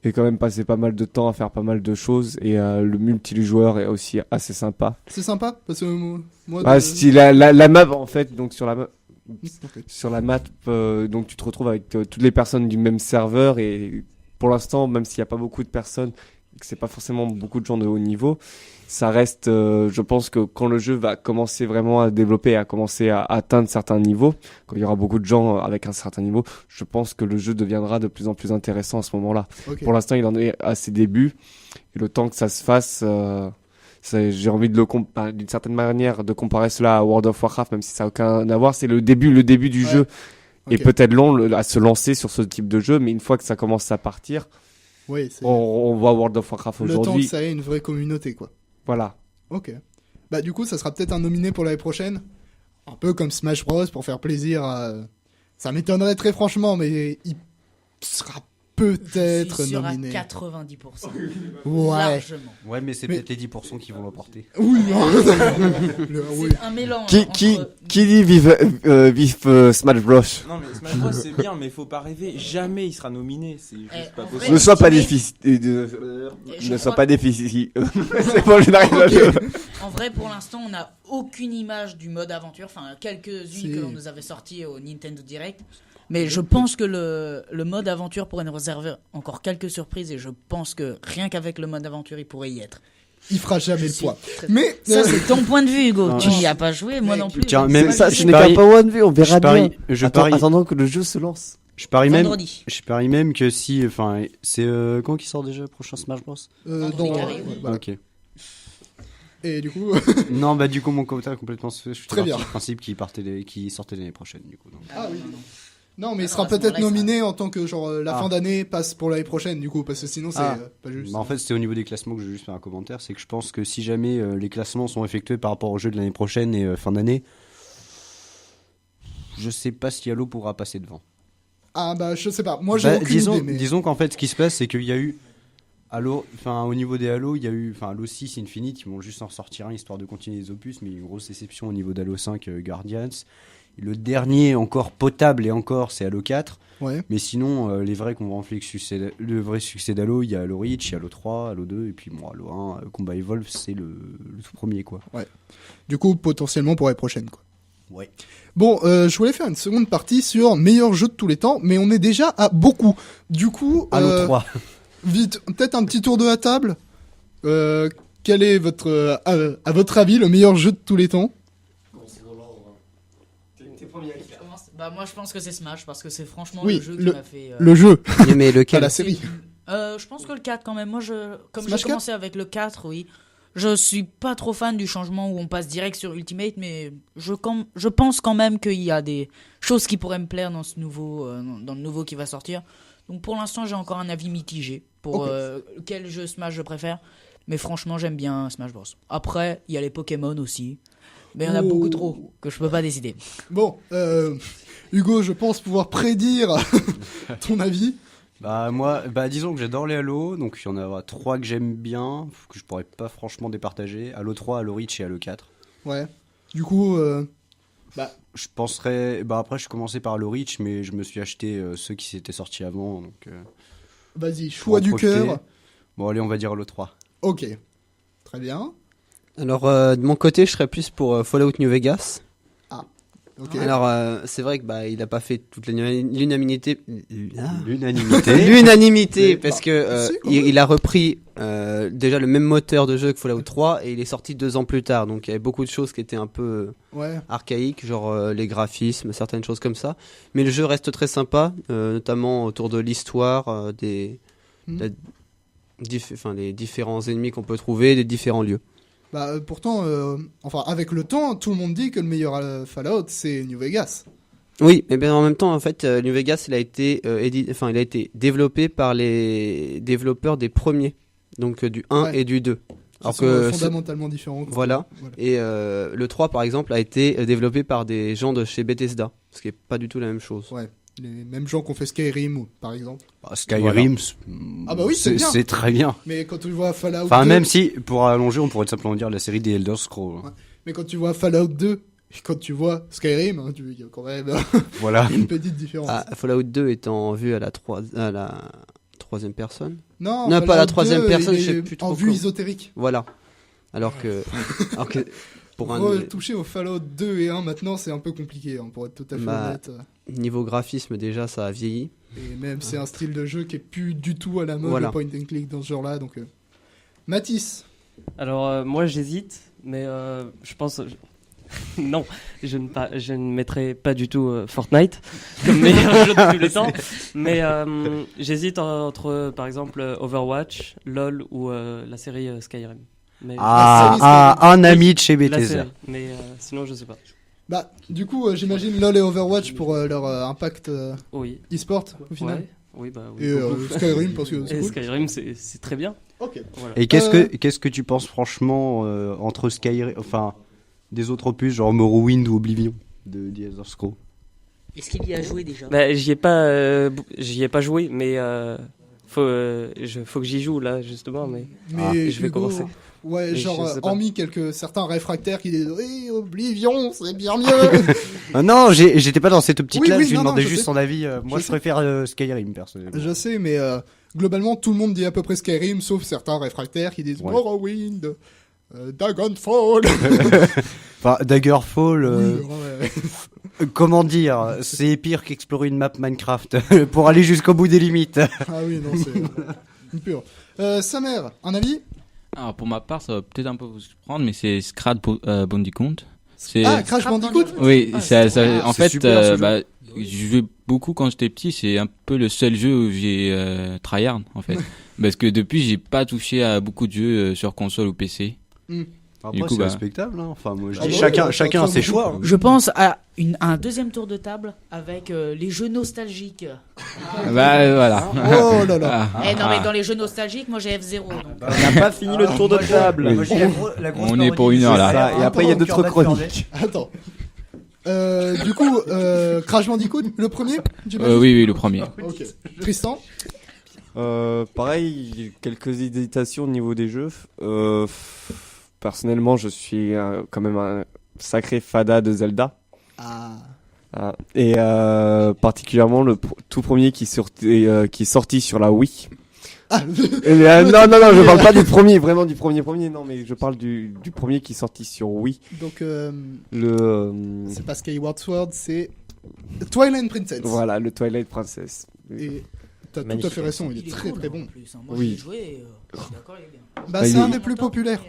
et quand même passer pas mal de temps à faire pas mal de choses. Et le multijoueur est aussi assez sympa. C'est sympa parce que moi... la map, en fait, donc sur la map, donc tu te retrouves avec toutes les personnes du même serveur et pour l'instant, même s'il n'y a pas beaucoup de personnes, et que c'est pas forcément beaucoup de gens de haut niveau, ça reste, je pense que quand le jeu va commencer vraiment à développer, à commencer à atteindre certains niveaux, quand il y aura beaucoup de gens avec un certain niveau, je pense que le jeu deviendra de plus en plus intéressant à ce moment-là. Okay. Pour l'instant, il en est à ses débuts, et le temps que ça se fasse, j'ai envie de d'une certaine manière de comparer cela à World of Warcraft, même si ça n'a aucun à voir, c'est le début du jeu, et peut-être long à se lancer sur ce type de jeu, mais une fois que ça commence à partir, on voit World of Warcraft aujourd'hui. Le temps que ça ait une vraie communauté, quoi. Voilà. Ok. Bah du coup, ça sera peut-être un nominé pour l'année prochaine. Un peu comme Smash Bros pour faire plaisir à... Ça m'étonnerait très franchement, mais il sera peut-être nominé. Je suis sûr à 90%. Ouais. Largement. Ouais, mais c'est peut-être les 10% qui vont l'emporter. Oui. C'est un mélange. Qui dit vive Smash Bros? Non, mais Smash Bros c'est bien, mais faut pas rêver. Jamais il sera nominé. C'est juste pas possible. Ne sois pas difficile. Ne sois pas difficile. C'est bon, je n'arrive pas. En vrai, pour l'instant, on n'a aucune image du mode aventure. Enfin, quelques-unes que l'on nous avait sorties au Nintendo Direct. Mais je pense que le mode aventure pourrait nous réserver encore quelques surprises et je pense que rien qu'avec le mode aventure, il pourrait y être. Il fera jamais le poids. Mais ça, c'est ton point de vue, Hugo. Tu n'y as pas joué, moi non plus. Tiens, même ça, ce n'est qu'un point de vue, on verra bien. Attendant que le jeu se lance. Je parie même que si, enfin, c'est quand qui sort déjà le prochain Smash Bros? Ok. Et du coup... non, bah du coup mon commentaire est complètement... Je suis très bien. Du principe qui sortait l'année prochaine, du coup. Donc. Ah oui. Non, mais il sera peut-être nominé en tant que genre la fin d'année passe pour l'année prochaine, du coup, parce que sinon c'est pas juste. Bah, en fait, c'était au niveau des classements que je vais juste faire un commentaire, c'est que je pense que si jamais les classements sont effectués par rapport au jeu de l'année prochaine et fin d'année, je sais pas si Halo pourra passer devant. Ah bah je sais pas, moi j'ai aucune idée. Mais... Disons qu'en fait, ce qui se passe, c'est qu'il y a eu Halo, enfin au niveau des Halo, il y a eu, enfin Halo 6 Infinite, ils vont juste en sortir un histoire de continuer les opus, mais il y a eu une grosse déception au niveau d'Halo 5 Guardians. Le dernier encore potable et encore, c'est Halo 4. Ouais. Mais sinon, les vrais qu'on va le vrai succès d'Halo, il y a Halo Reach, il y a Halo 3, Halo 2, et puis bon, Halo 1, Combat Evolve, c'est le tout premier, quoi. Ouais. Du coup, potentiellement pour l'année prochaine, quoi. Ouais. Bon, je voulais faire une seconde partie sur meilleur jeu de tous les temps, mais on est déjà à beaucoup. Du coup, Halo 3. Vite, peut-être un petit tour de la table. Quel est votre, à votre avis, le meilleur jeu de tous les temps? Bah moi je pense que c'est Smash parce que c'est franchement Oui, le jeu qui m'a fait... le jeu. Mais lequel? Pas la série. Je pense que le 4 quand même. Moi comme Smash j'ai commencé avec le 4, oui. Je suis pas trop fan du changement où on passe direct sur Ultimate, mais je pense quand même qu'il y a des choses qui pourraient me plaire dans ce nouveau, dans le nouveau qui va sortir. Donc pour l'instant j'ai encore un avis mitigé pour quel jeu Smash je préfère. Mais franchement j'aime bien Smash Bros. Après il y a les Pokémon aussi. Mais il y en a beaucoup trop que je peux pas décider. Bon, Hugo, je pense pouvoir prédire ton avis. Bah moi, disons que j'adore les Halo, donc il y en a 3 que j'aime bien, que je pourrais pas franchement départager. Halo 3, Halo Reach et Halo 4. Ouais. Du coup, je penserais... après je commençais par Halo Reach, mais je me suis acheté ceux qui s'étaient sortis avant, donc... vas-y, choix du cœur. Bon allez, on va dire Halo 3. Ok. Très bien. Alors, de mon côté, je serais plus pour Fallout New Vegas. Ah, ok. Alors, c'est vrai que il a pas fait toute l'unanimité. L'unanimité. L'unanimité, parce que si, il a repris déjà le même moteur de jeu que Fallout 3 et il est sorti 2 ans plus tard. Donc, il y avait beaucoup de choses qui étaient un peu archaïques, genre les graphismes, certaines choses comme ça. Mais le jeu reste très sympa, notamment autour de l'histoire, les différents ennemis qu'on peut trouver, des différents lieux. Pourtant, avec le temps, tout le monde dit que le meilleur Fallout, c'est New Vegas. Oui, mais en même temps, en fait, New Vegas, il a été développé par les développeurs des premiers, donc du 1 et du 2. Alors que fondamentalement différents. Voilà. Et le 3, par exemple, a été développé par des gens de chez Bethesda, ce qui est pas du tout la même chose. Ouais. Les mêmes gens qui ont fait Skyrim, par exemple. Skyrim, oui, c'est très bien. Mais quand tu vois Fallout 2... Enfin, même si, pour allonger, on pourrait simplement dire la série des Elder Scrolls. Ouais. Mais quand tu vois Fallout 2, et quand tu vois Skyrim, il y a quand même une petite différence. Fallout 2 étant vu à la troisième personne. Non, pas la troisième personne, je sais plus trop. En vue ésotérique. Voilà. Alors que toucher au Fallout 2 et 1 maintenant, c'est un peu compliqué, pour être tout à fait honnête. Niveau graphisme, déjà, ça a vieilli. Et même, c'est un style de jeu qui est plus du tout à la mode, le point and click dans ce genre-là. Donc, Mathis. Alors, moi, j'hésite, mais je pense... non, je ne mettrai pas du tout Fortnite comme meilleur jeu de tous les temps. Mais j'hésite entre, par exemple, Overwatch, LoL ou la série Skyrim. Mais un ami de chez Bethesda. Mais sinon, je sais pas. Du coup, j'imagine LoL et Overwatch pour leur impact e-sport au final. Oui. Et Skyrim parce que c'est cool. Skyrim, c'est très bien. Ok. Voilà. Et qu'est-ce que tu penses franchement entre Skyrim, enfin des autres opus genre Morrowind ou Oblivion de The Elder Scrolls? Est-ce qu'il y a joué déjà? J'y ai pas joué, mais faut que j'y joue là justement, mais je vais commencer. Ouais, mais hormis certains réfractaires qui disent oui, Oblivion, c'est bien mieux. Non, j'étais pas dans cette optique-là, je lui demandais je juste sais. son avis. Moi, je préfère Skyrim personnellement. Je sais, mais globalement, tout le monde dit à peu près Skyrim, sauf certains réfractaires qui disent Morrowind, Daggerfall. Enfin, Daggerfall. Comment dire, c'est pire qu'explorer une map Minecraft pour aller jusqu'au bout des limites. Ah oui, non, c'est pur. Samer, un avis? Alors pour ma part, ça va peut-être un peu vous surprendre, mais c'est Crash Bandicoot. Crash Bandicoot? Oui, en fait, super, je jouais beaucoup quand j'étais petit. C'est un peu le seul jeu où j'ai tryhard en fait, parce que depuis j'ai pas touché à beaucoup de jeux sur console ou PC. Après, c'est respectable, hein. Enfin, moi, je dis chacun a ses choix. Je pense à un deuxième tour de table avec les jeux nostalgiques. Voilà. Oh là là. Non, mais dans les jeux nostalgiques, moi j'ai F0. On n'a pas fini le tour de table. On est pour une heure là. Et après, il y a d'autres chroniques. Attends. Du coup, Crash Bandicoot, le premier? Oui, le premier. Ok. Tristan? Pareil, quelques hésitations au niveau des jeux. Personnellement, je suis quand même un sacré fada de Zelda. Et particulièrement le tout premier qui est sorti sur la Wii. Non, je parle pas du premier, vraiment du premier. Non, mais je parle du premier qui est sorti sur Wii. Donc, c'est pas Skyward Sword, c'est Twilight Princess. Voilà, le Twilight Princess. Et t'as tout à fait raison, il est très très bon. Moi, Oui. j'ai joué, je suis d'accord, il est bien. Bah, c'est un des plus populaires.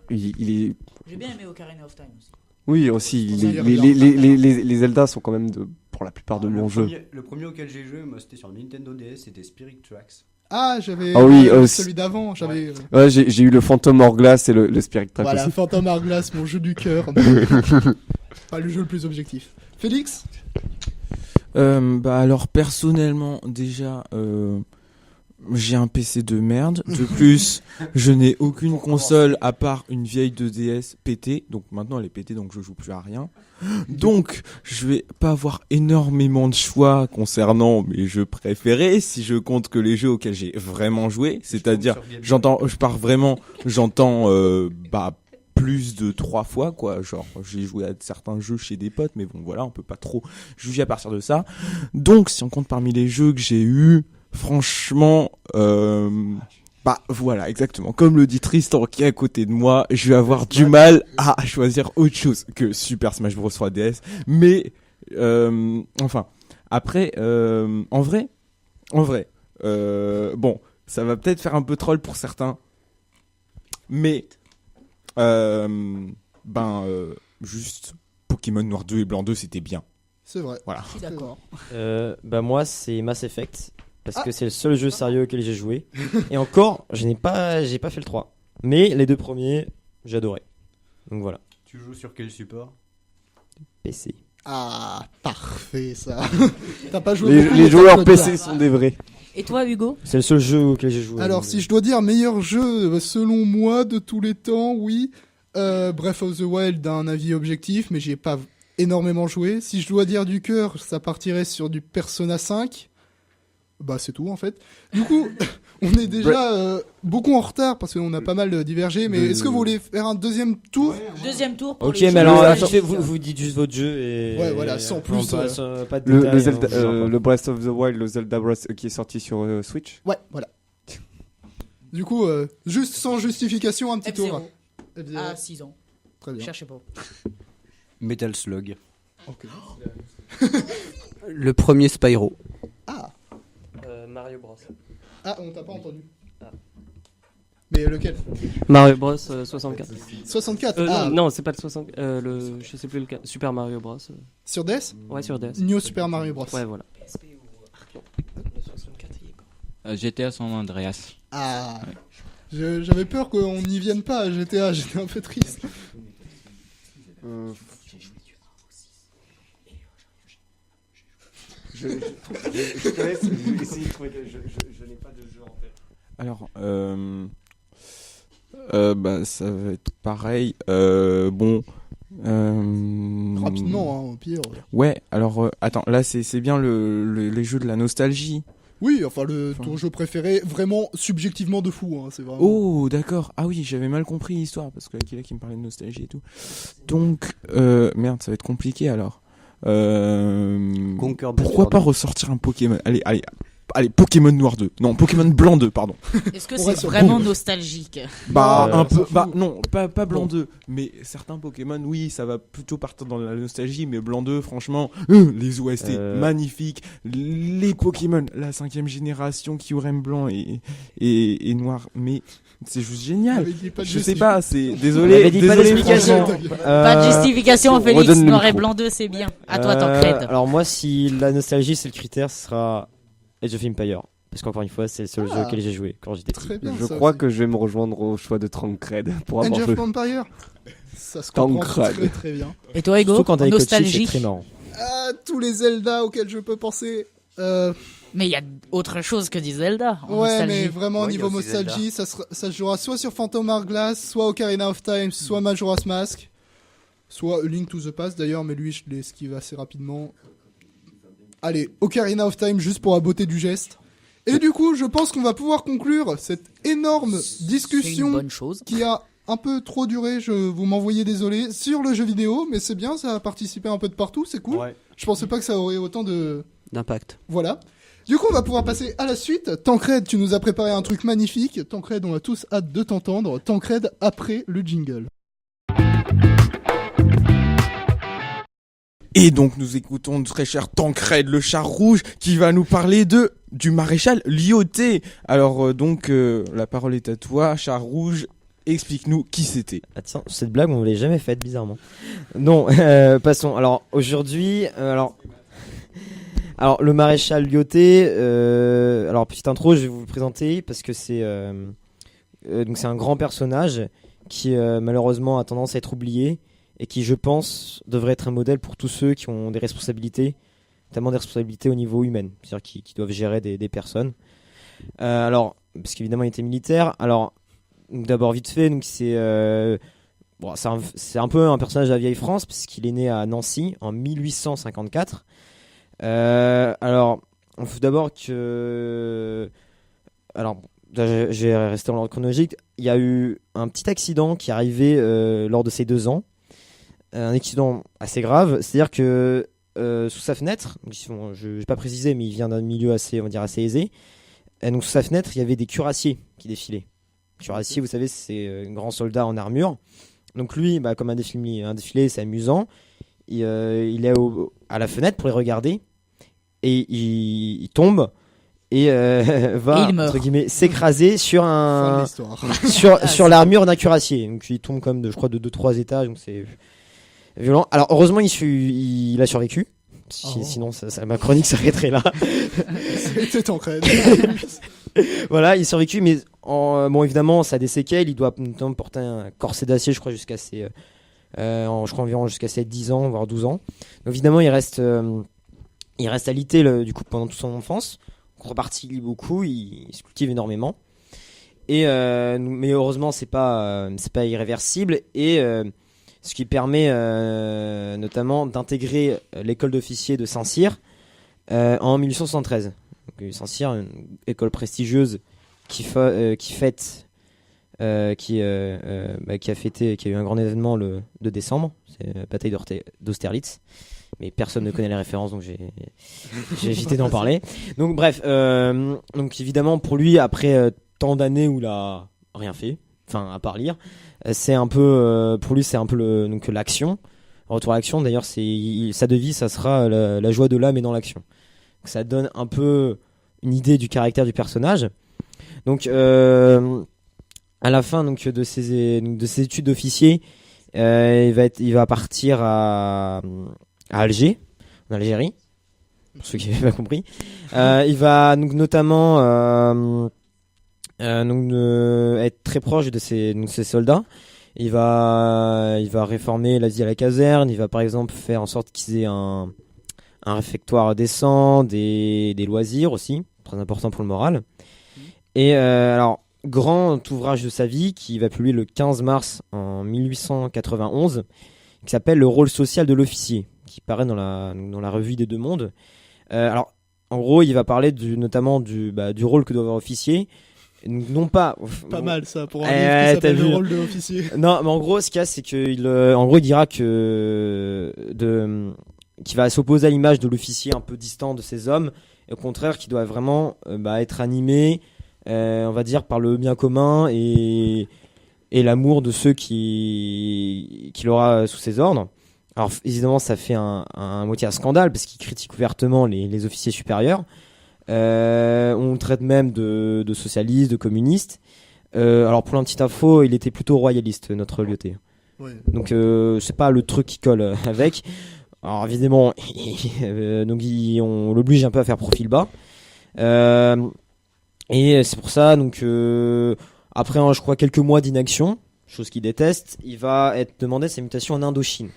Il est. J'ai bien aimé Ocarina of Time aussi. Oui, aussi. Les Zelda sont quand même pour la plupart de bons jeux. Le premier auquel j'ai joué, moi, c'était sur Nintendo DS, c'était Spirit Tracks. Ah, j'avais celui d'avant, j'avais... Ouais, j'ai eu le Phantom Hourglass et le Spirit Tracks Voilà, aussi. Phantom Hourglass, mon jeu du cœur. Pas le jeu le plus objectif. Félix? Bah alors personnellement déjà j'ai un PC de merde. De plus, je n'ai aucune console à part une vieille 2DS pétée. Donc maintenant elle est pétée, donc je joue plus à rien. Donc je vais pas avoir énormément de choix concernant mes jeux préférés si je compte que les jeux auxquels j'ai vraiment joué. C'est-à-dire, j'entends plus de 3 fois, quoi. Genre, j'ai joué à certains jeux chez des potes, mais bon, voilà, on peut pas trop juger à partir de ça. Donc, si on compte parmi les jeux que j'ai eus, franchement, bah, voilà, exactement. Comme le dit Tristan qui est à côté de moi, je vais avoir du mal à choisir autre chose que Super Smash Bros 3DS. Mais, enfin, après, en vrai, bon, ça va peut-être faire un peu troll pour certains, mais juste Pokémon Noir 2 et Blanc 2, c'était bien. C'est vrai. Voilà. Je suis d'accord. Bah moi c'est Mass Effect parce que c'est le seul jeu sérieux auquel j'ai joué et encore j'ai pas fait le 3 mais les 2 premiers j'ai adoré, donc voilà. Tu joues sur quel support? PC. Ah, parfait ça. T'as pas joué Les joueurs PC sont des vrais. Et toi, Hugo? C'est le seul jeu auquel j'ai joué. Alors, si je dois dire meilleur jeu selon moi de tous les temps, oui, Breath of the Wild d'un avis objectif, mais j'y ai pas énormément joué. Si je dois dire du cœur, ça partirait sur du Persona 5. Bah, c'est tout en fait. Du coup, on est déjà beaucoup en retard parce qu'on a pas mal divergé, mais est-ce que vous voulez faire un deuxième tour? Deuxième tour pour Ok, les mais jeux. alors attendez, vous dites juste votre jeu et. Ouais, voilà, sans plus. Pas de détails, Le Zelda, hein, le Breath of the Wild, le Zelda Breath qui est sorti sur Switch. Ouais, voilà. Du coup, juste sans justification, un petit F0. tour. À 6 ans. Très bien. Cherchez pas. Metal Slug. Ok. Le premier Spyro. Ah. Mario Bros. Ah, on t'a pas entendu. Mais lequel? Mario Bros 64. 64. Ah. Non, c'est pas le 64. Je sais plus lequel. Super Mario Bros. Sur DS? Ouais, sur DS. New Super Mario Bros. Ouais, voilà. GTA San Andreas. Ah. Ouais. J'avais peur qu'on n'y vienne pas à GTA, j'étais un peu triste. Je te laisse essayer de trouver. Je n'ai pas de jeu en tête. Alors, bah, ça va être pareil. Bon. Rapidement, hein, au pire. Ouais, alors, attends, là, c'est bien les jeux de la nostalgie. Oui, enfin, ton jeu préféré, vraiment subjectivement de fou. Hein, c'est vraiment... Oh, d'accord. Ah oui, j'avais mal compris l'histoire, parce que là, qui me parlait de nostalgie et tout. Donc, merde, ça va être compliqué alors. Pourquoi pas ressortir un Pokémon? Allez, Pokémon Noir 2. Non, Pokémon Blanc 2, pardon. Est-ce que c'est vraiment nostalgique? Bah, un peu. Bah, non, pas Blanc 2. Mais certains Pokémon, oui, ça va plutôt partir dans la nostalgie. Mais Blanc 2, franchement, les OST, magnifiques. Les Pokémon, la 5ème génération, Kyurem Blanc et Noir. Mais c'est juste génial. Je sais pas, c'est. Désolé. Pas d'explication. Pas de justification, Félix. Noir et Blanc 2, c'est bien. À toi, Tancred. Alors, moi, si la nostalgie, c'est le critère, ce sera Age of Empires. Parce qu'encore une fois, c'est le seul jeu auquel j'ai joué quand j'étais petit. Bien, je crois que je vais me rejoindre au choix de Tancred pour avoir Age of Empires. Ça se comprend très très bien. Et toi, Hugo? Surtout quand t'as nostalgie, c'est très marrant. Tous les Zelda auxquels je peux penser. Mais il y a autre chose que des Zelda. Ouais, mais vraiment au niveau nostalgie, ça se jouera soit sur Phantom Hourglass, soit Ocarina of Time, soit Majora's Mask, soit A Link to the Past d'ailleurs, mais lui je l'esquive assez rapidement. Allez, Ocarina of Time juste pour la beauté du geste. Et du coup, je pense qu'on va pouvoir conclure cette énorme discussion qui a un peu trop duré, vous m'envoyez désolé, sur le jeu vidéo, mais c'est bien, ça a participé un peu de partout, c'est cool. Ouais. Je pensais pas que ça aurait autant d'impact. Voilà. Du coup, on va pouvoir passer à la suite. Tancred, tu nous as préparé un truc magnifique. Tancred, on a tous hâte de t'entendre. Tancred, après le jingle. Et donc nous écoutons notre très cher Tancred le char rouge qui va nous parler du maréchal Lyautey. Alors la parole est à toi, char rouge. Explique-nous qui c'était. Ah tiens, cette blague on ne l'a jamais faite bizarrement. Non, passons. Alors aujourd'hui, alors le maréchal Lyautey. Alors petite intro, je vais vous le présenter parce que c'est donc c'est un grand personnage qui malheureusement a tendance à être oublié et qui, je pense, devrait être un modèle pour tous ceux qui ont des responsabilités, notamment des responsabilités au niveau humain, c'est-à-dire qui doivent gérer des personnes. Alors, parce qu'évidemment il était militaire. Alors d'abord vite fait, donc c'est un peu un personnage de la vieille France parce qu'il est né à Nancy en 1854. Alors, il faut d'abord que... Alors, je vais rester dans l'ordre chronologique. Il y a eu un petit accident qui est arrivé lors de ses 2 ans. Un accident assez grave. C'est-à-dire que sous sa fenêtre, je n'ai pas précisé, mais il vient d'un milieu assez, on va dire, assez aisé. Et donc sous sa fenêtre, il y avait des cuirassiers qui défilaient. Cuirassiers, vous savez, c'est un grand soldat en armure. Donc lui, comme un défilé, c'est amusant. Il est à la fenêtre pour les regarder. Et il tombe et va entre guillemets s'écraser sur sur l'armure d'un cuirassier. Donc il tombe comme je crois de 2-3 étages, donc c'est violent. Alors heureusement il a survécu. Sinon ma chronique s'arrêterait là. C'était Tancred. Voilà, il a survécu, mais bon évidemment ça a des séquelles. Il doit notamment porter un corset d'acier, je crois jusqu'à ses je crois environ jusqu'à ses 10 ans voire 12 ans. Donc évidemment il reste alité du coup pendant toute son enfance. En contrepartie, il lit beaucoup, il se cultive énormément. Et mais heureusement, c'est pas irréversible et ce qui permet notamment d'intégrer l'école d'officiers de Saint-Cyr en 1873. Donc, Saint-Cyr, une école prestigieuse qui a eu un grand événement le 2 décembre, c'est la bataille d'Austerlitz. Mais personne ne connaît les références, donc j'ai évité d'en parler. Donc bref, donc évidemment pour lui, après tant d'années où il a rien fait, enfin à part lire, c'est un peu pour lui c'est un peu donc l'action, retour à l'action. D'ailleurs sa devise, ça sera la joie de l'âme est dans l'action. Donc, ça donne un peu une idée du caractère du personnage. Donc à la fin donc de ses études d'officier, il va partir à Alger, en Algérie, pour ceux qui n'avaient pas compris. Il va donc notamment être très proche de ses soldats. Il va réformer la vie à la caserne. Il va par exemple faire en sorte qu'ils aient un réfectoire décent, des loisirs aussi, très important pour le moral. Et alors, grand ouvrage de sa vie qui va publier le 15 mars en 1891, qui s'appelle Le rôle social de l'officier, qui paraît dans la revue des Deux Mondes. Alors, en gros, il va parler notamment du rôle que doit avoir l'officier. Non pas... Pas mal ça, pour un livre qui s'appelle Le rôle de l'officier. Non, mais en gros, ce qu'il y a, c'est qu'il il dira qu'il va s'opposer à l'image de l'officier un peu distant de ces hommes, et au contraire, qu'il doit vraiment être animé, on va dire, par le bien commun et l'amour de ceux qu'il aura sous ses ordres. Alors évidemment ça fait un moitié un scandale parce qu'il critique ouvertement les officiers supérieurs. On traite même de socialistes, de communistes. Alors pour la petite info, il était plutôt royaliste, notre Lyautey. Ouais. Donc c'est pas le truc qui colle avec. Alors évidemment donc on l'oblige un peu à faire profil bas. Et c'est pour ça donc après je crois quelques mois d'inaction, chose qu'il déteste, il va être demandé sa mutation en Indochine.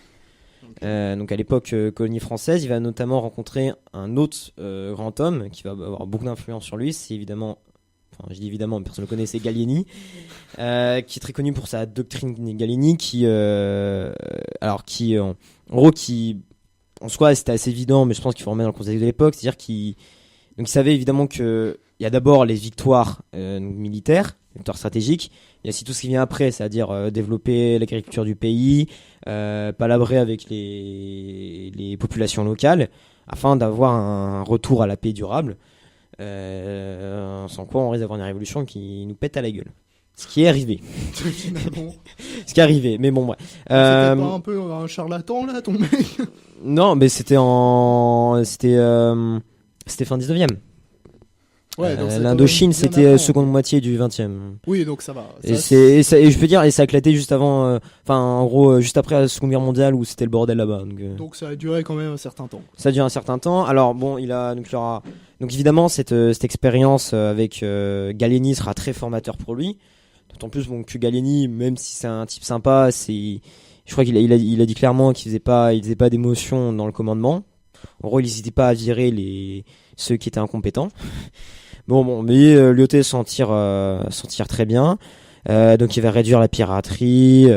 Donc à l'époque colonie française, il va notamment rencontrer un autre grand homme qui va avoir beaucoup d'influence sur lui. C'est évidemment, je dis évidemment, mais personne ne le connaît, c'est Gallieni, qui est très connu pour sa doctrine Gallieni, qui en gros, en soi c'était assez évident, mais je pense qu'il faut remettre dans le contexte de l'époque, c'est-à-dire qu'il savait évidemment que il y a d'abord les victoires militaires, les victoires stratégiques. Il y a aussi tout ce qui vient après, c'est-à-dire développer l'agriculture du pays, palabrer avec les populations locales, afin d'avoir un retour à la paix durable. Sans quoi on risque d'avoir une révolution qui nous pète à la gueule. Ce qui est arrivé. Finalement. Ce qui est arrivé, mais bon, ouais. C'était pas un peu un charlatan, là, ton mec? Non, mais c'était fin 19e. Ouais, donc L'Indochine, c'était c'était bien avant. seconde moitié du 20e. Oui, donc ça va. Et Ça, je peux dire, et ça a éclaté juste avant, en gros, juste après la Seconde Guerre mondiale où c'était le bordel là-bas. Donc ça a duré quand même un certain temps. Ça a duré un certain temps. Alors bon, donc évidemment cette expérience avec Gallieni sera très formateur pour lui. D'autant plus bon que Gallieni, même si c'est un type sympa, je crois qu'il a dit clairement qu'il faisait pas d'émotion dans le commandement. En gros, il n'hésitait pas à virer ceux qui étaient incompétents. Mais Lyoté s'en tire très bien. Donc il va réduire la piraterie.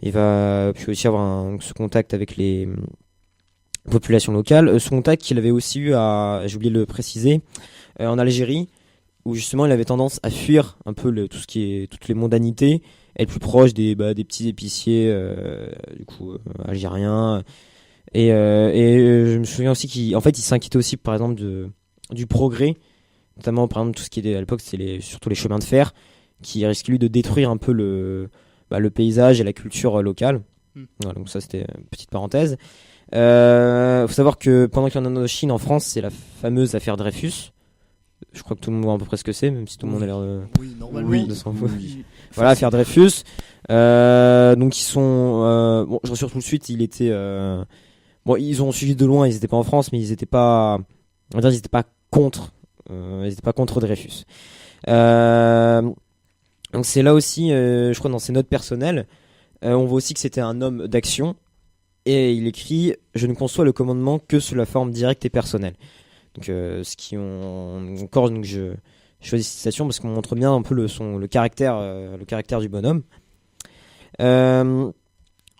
Il va puis aussi avoir ce contact avec les populations locales. Ce contact qu'il avait aussi eu j'ai oublié de le préciser, en Algérie, où justement il avait tendance à fuir un peu toutes les mondanités, être plus proche des petits épiciers algériens. Et je me souviens aussi qu'il s'inquiétait aussi par exemple du progrès, notamment par exemple tout ce qui était à l'époque c'était surtout les chemins de fer qui risquaient lui de détruire un peu le paysage et la culture locale. Voilà, donc ça c'était une petite parenthèse. Faut savoir que pendant qu'il y en a en Indochine, en France, c'est la fameuse affaire Dreyfus. Je crois que tout le monde voit à peu près ce que c'est, même si tout le monde a l'air de... Oui, normalement. de s'en foutre. Voilà, affaire Dreyfus. Donc ils sont... bon, je rassure tout de suite, il était... Bon, ils ont suivi de loin, ils n'étaient pas en France, mais ils n'étaient pas... On va dire, ils n'étaient pas contre. Ils n'étaient pas contre Dreyfus. Donc c'est là aussi, je crois dans ses notes personnelles, on voit aussi que c'était un homme d'action. Et il écrit « Je ne conçois le commandement que sous la forme directe et personnelle ». Donc encore, donc je choisis cette citation parce qu'on montre bien un peu le caractère du bonhomme.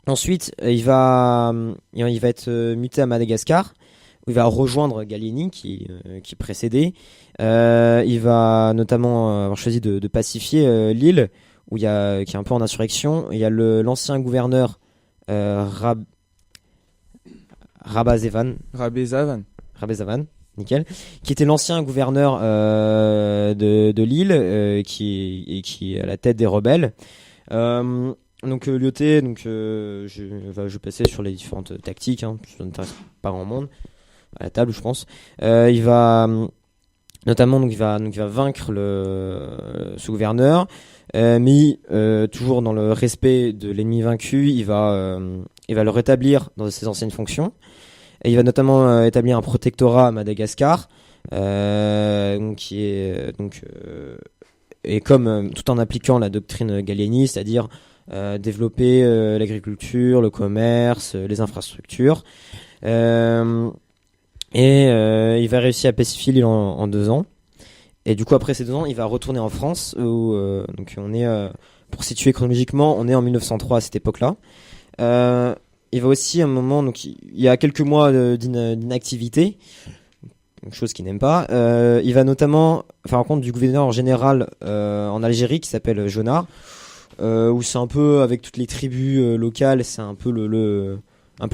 Ensuite, il va être muté à Madagascar, où il va rejoindre Gallieni qui précédait. Il va notamment avoir choisi de pacifier l'île, qui est un peu en insurrection. Il y a l'ancien gouverneur Rabazevan, nickel, qui était l'ancien gouverneur de l'île, qui est à la tête des rebelles. Donc Lyoté, je vais passer sur les différentes tactiques, ça n'intéresse pas grand monde à la table, je pense. Il va notamment il va vaincre ce gouverneur, mais toujours dans le respect de l'ennemi vaincu, il va le rétablir dans ses anciennes fonctions. Et il va notamment établir un protectorat à Madagascar, et comme tout en appliquant la doctrine Gallieni, c'est-à-dire développer l'agriculture, le commerce, les infrastructures. Il va réussir à pacifier l'île en 2 ans. Et du coup, après ces 2 ans, il va retourner en France, où on est, pour situer chronologiquement, on est en 1903 à cette époque-là. Il va aussi, à un moment, donc il y a quelques mois d'inactivité, chose qu'il n'aime pas. Il va notamment faire rencontre du gouverneur général en Algérie qui s'appelle Jonard, où c'est un peu avec toutes les tribus locales, c'est un peu le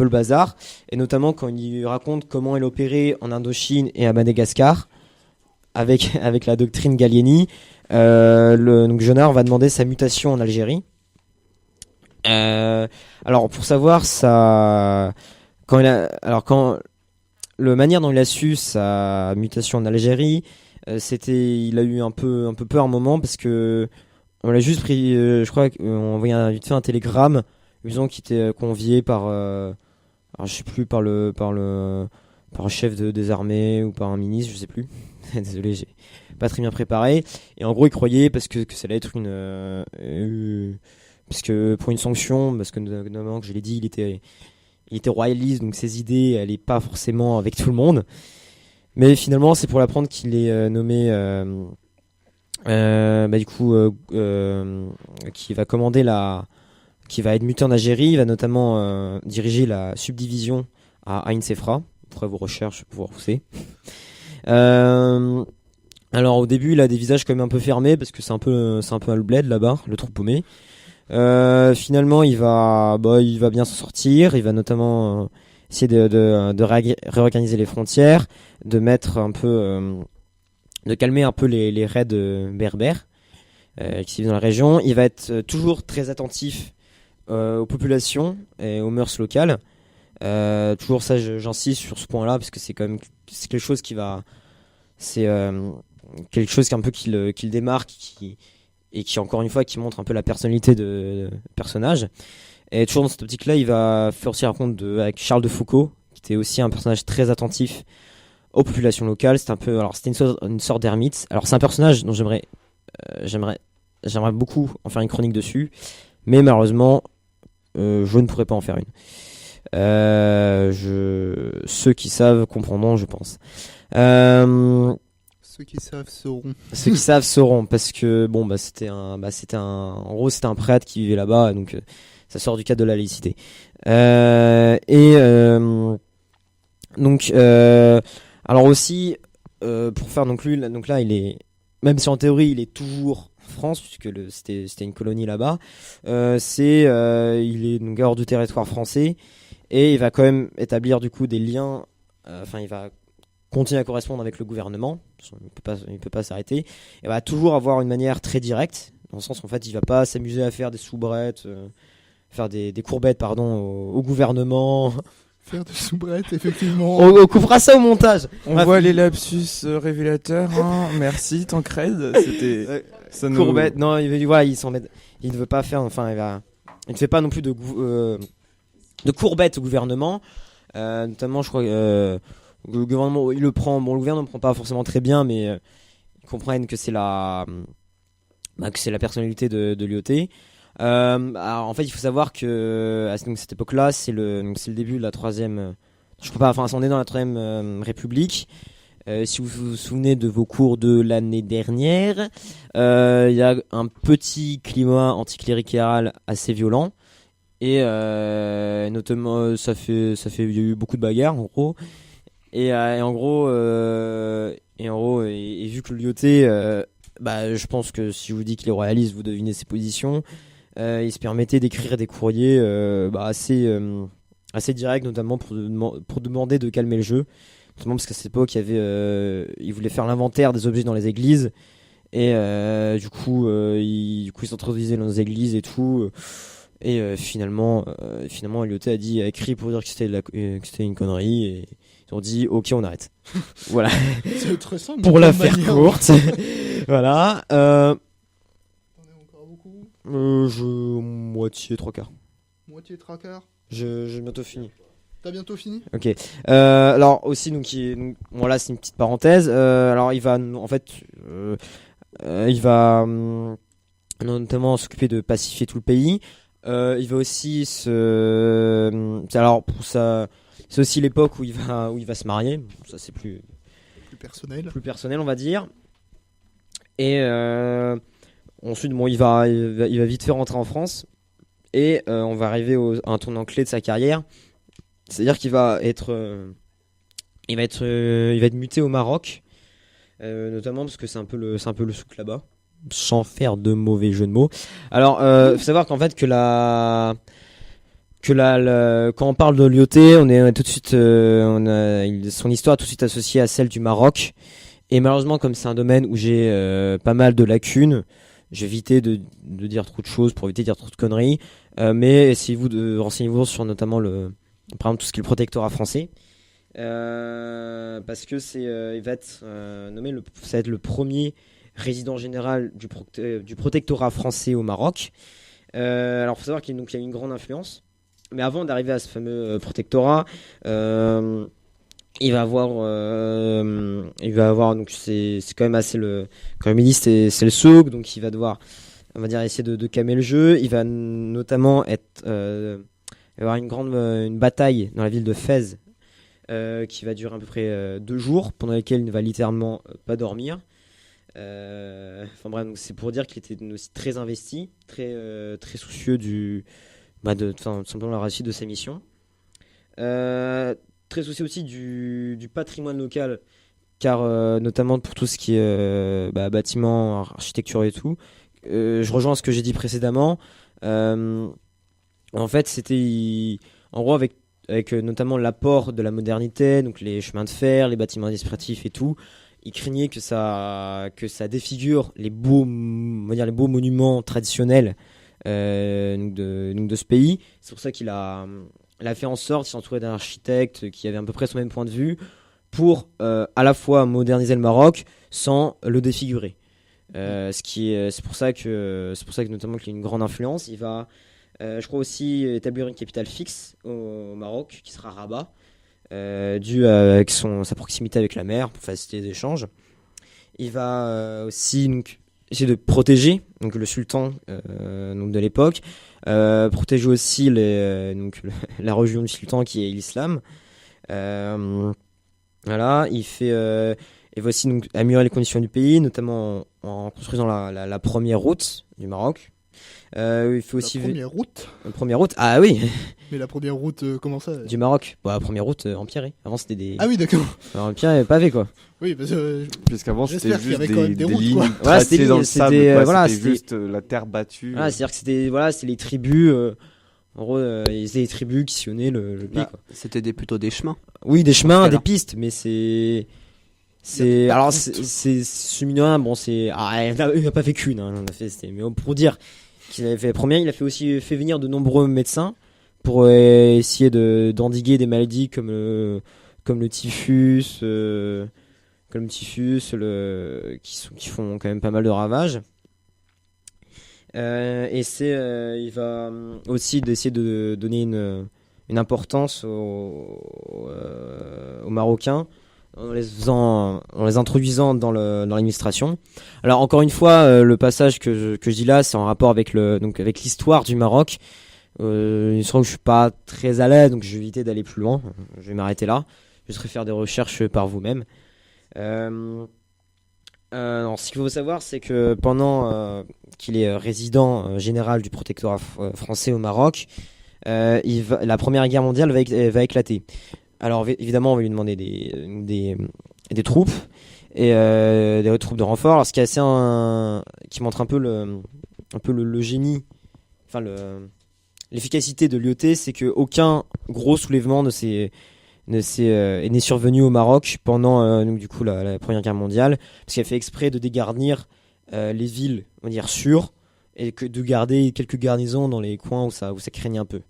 bazar. Et notamment quand il raconte comment il opérait en Indochine et à Madagascar avec la doctrine Gallieni, donc Jonard va demander sa mutation en Algérie. Alors pour savoir ça, quand le manière dont il a su sa mutation en Algérie, il a eu un peu peur un moment parce que on l'a juste pris, je crois qu'on envoyait vite fait un télégramme disant qu'il était convié par, alors je sais plus, par le chef des armées ou par un ministre, je sais plus. Désolé, j'ai pas très bien préparé. Et en gros, il croyait parce que ça allait être parce que pour une sanction, parce que notamment que je l'ai dit, il était royaliste, donc ses idées allaient pas forcément avec tout le monde. Mais finalement, c'est pour l'apprendre qu'il est nommé, qui va commander qui va être muté en Algérie. Il va notamment diriger la subdivision à Ain Sefra. Vous ferez vos recherches pour voir où c'est. Alors au début, il a des visages quand même un peu fermés parce que c'est un peu le bled là-bas, le trou paumé. Finalement, il va bien s'en sortir. Il va notamment essayer de réorganiser les frontières, de mettre un peu calmer un peu les raids berbères qui vivent dans la région. Il va être toujours très attentif aux populations et aux mœurs locales. Toujours ça, j'insiste sur ce point-là parce que c'est quand même quelque chose qui va, c'est quelque chose qui un peu qui le démarque, et qui encore une fois qui montre un peu la personnalité de personnage. Et toujours dans cette optique-là, il va faire aussi un compte avec Charles de Foucault, qui était aussi un personnage très attentif aux populations locales. C'était une sorte d'ermite. Alors c'est un personnage dont j'aimerais beaucoup en faire une chronique dessus, mais malheureusement je ne pourrais pas en faire une. Ceux qui savent comprendront, je pense. Ceux qui savent sauront. Ceux qui savent sauront, parce que bon c'était un prêtre qui vivait là-bas, donc ça sort du cadre de la laïcité. Alors aussi pour faire donc là il est, même si en théorie il est toujours en France puisque c'était une colonie là-bas, il est donc hors du territoire français et il va quand même établir du coup des liens. Il va continuer à correspondre avec le gouvernement, il peut pas s'arrêter. Il va toujours avoir une manière très directe, dans le sens où en fait il va pas s'amuser à faire des soubrettes, faire des courbettes au gouvernement. Faire des soubrettes, effectivement. On coupera ça au montage. On voit les lapsus révélateurs. Hein. Merci, Tancred. C'était courbettes. Non, il s'en met. Il ne veut pas faire. Il ne fait pas non plus de courbettes au gouvernement. Notamment, je crois. Le gouvernement, il le prend. Bon, le gouvernement ne prend pas forcément très bien, mais ils comprennent que c'est la personnalité de l'IoT. Alors, en fait, il faut savoir que à cette époque-là, c'est le début de la troisième. On est dans la troisième République. Si vous vous souvenez de vos cours de l'année dernière, il y a un petit climat anticlérical assez violent. Et notamment, il y a eu beaucoup de bagarres en gros. Et en gros, vu que l'IoT, je pense que si je vous dis qu'il est royaliste, vous devinez ses positions. Il se permettait d'écrire des courriers assez directs, notamment pour demander de calmer le jeu. Notamment parce qu'à cette époque, il voulait faire l'inventaire des objets dans les églises. Et du coup, il s'introduisait dans les églises et tout. Et finalement, l'IoT a écrit pour dire que c'était une connerie. Et ils ont dit, ok, on arrête. Voilà. C'est très simple. Pour la faire courte. Voilà. Moitié, trois quarts. Moitié, trois quarts. J'ai bientôt fini. T'as bientôt fini ? Ok. Alors aussi, là c'est une petite parenthèse. Alors il va notamment s'occuper de pacifier tout le pays. Il va aussi alors pour ça, c'est aussi l'époque où il va se marier. Ça c'est plus personnel. Plus personnel, on va dire. Et ensuite, il va vite fait rentrer en France et on va arriver à un tournant clé de sa carrière. C'est-à-dire qu'il va être muté au Maroc, notamment parce que c'est un peu le souk là-bas, sans faire de mauvais jeu de mots. Alors, faut savoir qu'en fait quand on parle de l'IoT, on est tout de suite, son histoire est tout de suite associée à celle du Maroc. Et malheureusement, comme c'est un domaine où j'ai pas mal de lacunes, j'ai évité de dire trop de choses pour éviter de dire trop de conneries. Mais essayez-vous de renseigner-vous sur notamment par exemple tout ce qui est le protectorat français. Parce que il va être nommé ça va être le premier résident général du protectorat français au Maroc. Alors faut savoir qu'il y a une grande influence. Mais avant d'arriver à ce fameux protectorat, il va avoir donc c'est quand même assez comme il dit c'est le souk, donc il va devoir, on va dire, essayer de calmer le jeu. Il va notamment il va avoir une bataille dans la ville de Fès qui va durer à peu près 2 jours, pendant lesquels il ne va littéralement pas dormir. Donc c'est pour dire qu'il était aussi très investi, très soucieux simplement la réussite de sa mission. Très soucieux aussi du patrimoine local, car notamment pour tout ce qui est bâtiment, architecture et tout. Je rejoins ce que j'ai dit précédemment. En fait, c'était en gros avec notamment l'apport de la modernité, donc les chemins de fer, les bâtiments administratifs et tout. il craignait que ça défigure les beaux monuments traditionnels donc de ce pays. C'est pour ça qu'il a fait en sorte de s'entourer d'un architecte qui avait à peu près son même point de vue pour à la fois moderniser le Maroc sans le défigurer. C'est pour ça que notamment qu'il y a une grande influence. Il va, je crois aussi établir une capitale fixe au Maroc qui sera Rabat, dû avec sa proximité avec la mer pour faciliter les échanges. Il va aussi donc, essayer de protéger donc le sultan donc de l'époque, protéger aussi la religion du sultan qui est l'islam. Voilà, il va aussi donc améliorer les conditions du pays, notamment en construisant la première route du Maroc. Il fait aussi La première route. Ah oui. Mais la première route, comment ça Du Maroc. Bah, la première route empierrée. Avant c'était des. Ah oui, d'accord. En pierre et pavé quoi. Oui, parce que puisqu'avant c'était j'espère qu'il y juste avait quand même des routes, lignes quoi. Voilà, tracées dans le sable, quoi. voilà, c'était juste la terre battue. Voilà, c'est-à-dire que c'était les tribus. En gros, c'était les tribus qui sillonnaient le pays. Quoi. C'était plutôt des chemins. Oui, des chemins, des pistes, mais c'est mine de rien, bon, il n'a pas fait qu'une, hein, mais pour dire qu'il avait fait première, il a aussi fait venir de nombreux médecins pour essayer d'endiguer des maladies comme le typhus, qui font quand même pas mal de ravages. Il va aussi essayer de donner une importance aux Marocains en les introduisant dans l'administration. Alors encore une fois, le passage que je dis là, c'est en rapport avec l'histoire du Maroc. Une histoire où je suis pas très à l'aise, donc je vais éviter d'aller plus loin. Je vais m'arrêter là. Je vais faire des recherches par vous-même. Ce qu'il faut savoir, c'est que pendant qu'il est résident général du protectorat français au Maroc, la Première Guerre mondiale va éclater. Alors évidemment, on va lui demander des troupes et des troupes de renfort. Alors, ce qui est qui montre un peu le génie, enfin l'efficacité de l'IOT, c'est que aucun gros soulèvement n'est survenu au Maroc pendant donc du coup la Première Guerre mondiale, parce qu'il a fait exprès de dégarnir les villes, on va dire sûres, et de garder quelques garnisons dans les coins où ça craignait un peu.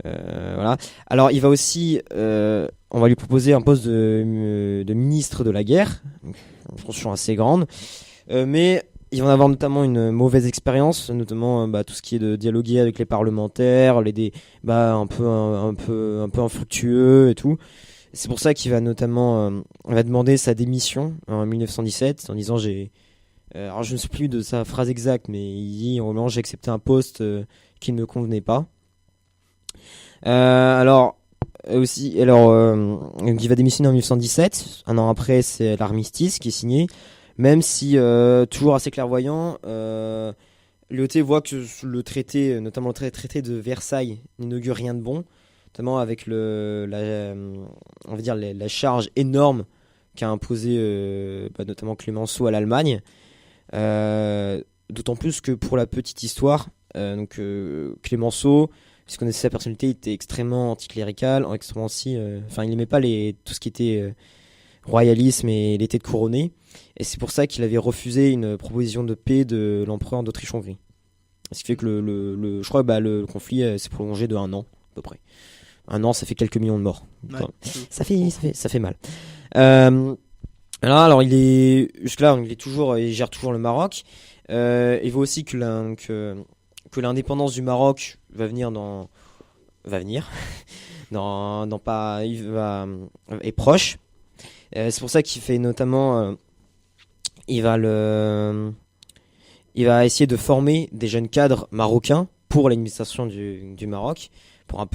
Voilà. Alors il va aussi, on va lui proposer un poste de ministre de la guerre, une fonction assez grande, mais il va en avoir notamment une mauvaise expérience, notamment tout ce qui est de dialoguer avec les parlementaires, les débats un peu infructueux et tout. C'est pour ça qu'il va notamment va demander sa démission en 1917 en disant alors je ne sais plus de sa phrase exacte, mais il dit en moment j'ai accepté un poste qui ne me convenait pas. Il va démissionner en 1917. Un an après, c'est l'armistice qui est signé. Même si, toujours assez clairvoyant, l'IOT voit que le traité, notamment le traité de Versailles, n'inaugure rien de bon, notamment avec la charge énorme qu'a imposé notamment Clémenceau à l'Allemagne. D'autant plus que pour la petite histoire, Clémenceau, puisqu'on connaissait sa personnalité, il était extrêmement anticlérical, extrêmement aussi, il n'aimait pas tout ce qui était royalisme et il était couronné, et c'est pour ça qu'il avait refusé une proposition de paix de l'empereur d'Autriche-Hongrie. Ce qui fait que je crois que le conflit s'est prolongé de 1 an à peu près. 1 an, ça fait quelques millions de morts. Ouais. Ça fait mal. Alors il est jusque-là, il gère toujours le Maroc. Il voit aussi que l'indépendance du Maroc est proche. C'est pour ça qu'il fait notamment, il va essayer de former des jeunes cadres marocains pour l'administration du Maroc, pour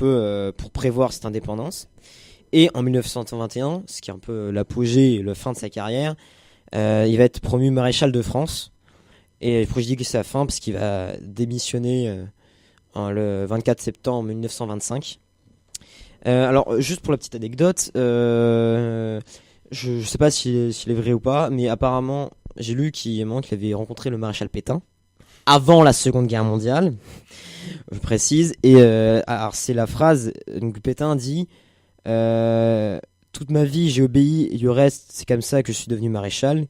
prévoir cette indépendance. Et en 1921, ce qui est un peu l'apogée et la fin de sa carrière, il va être promu maréchal de France. Et pourquoi je dis que c'est la fin, parce qu'il va démissionner le 24 septembre 1925. Alors, juste pour la petite anecdote, je sais pas s'il est vrai ou pas, mais apparemment, j'ai lu qu'il avait rencontré le maréchal Pétain avant la Seconde Guerre mondiale, je précise. Et alors, c'est la phrase, donc Pétain dit toute ma vie j'ai obéi et le reste c'est comme ça que je suis devenu maréchal.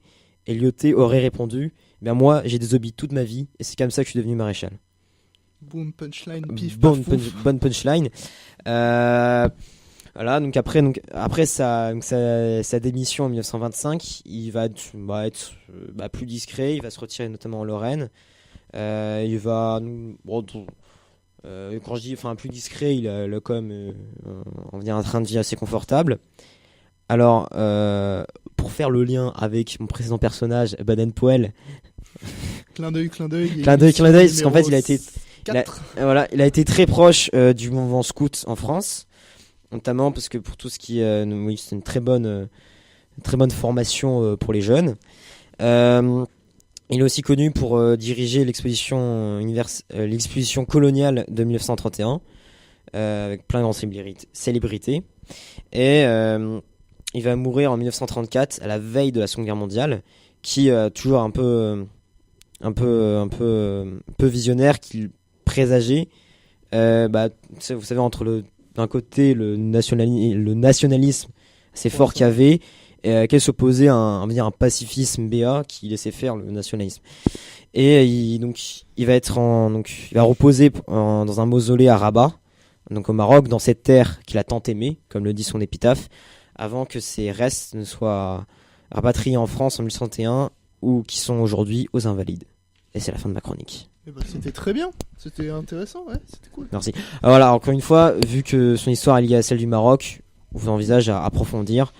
Et Lyoté aurait répondu, ben moi j'ai désobéi toute ma vie et c'est comme ça que je suis devenu maréchal. Boom, punchline, pif, paf, pouf. Bonne punchline. Voilà, donc après sa démission en 1925, il va être plus discret, il va se retirer notamment en Lorraine. Il va, quand je dis plus discret, il a quand même on va dire un train de vie assez confortable. Alors, pour faire le lien avec mon précédent personnage, Baden-Powell. Clin d'œil. Parce qu'en fait, il a été très proche du mouvement scout en France, notamment parce que pour tout ce qui c'est une très bonne formation pour les jeunes. Il est aussi connu pour diriger l'exposition coloniale de 1931 avec plein de grandes célébrités. Et il va mourir en 1934 à la veille de la Seconde Guerre mondiale, qui toujours un peu visionnaire, qu'il présageait. Vous savez, entre d'un côté le nationalisme assez fort qu'il y avait, qu'elle s'opposait à un pacifisme béat qui laissait faire le nationalisme. Et il va reposer dans un mausolée à Rabat, donc au Maroc, dans cette terre qu'il a tant aimée, comme le dit son épitaphe, avant que ses restes ne soient rapatriés en France en 1931 ou qui sont aujourd'hui aux Invalides. Et c'est la fin de ma chronique. C'était très bien, c'était intéressant, ouais, c'était cool. Merci. Alors voilà, encore une fois, vu que son histoire est liée à celle du Maroc, vous envisage à approfondir.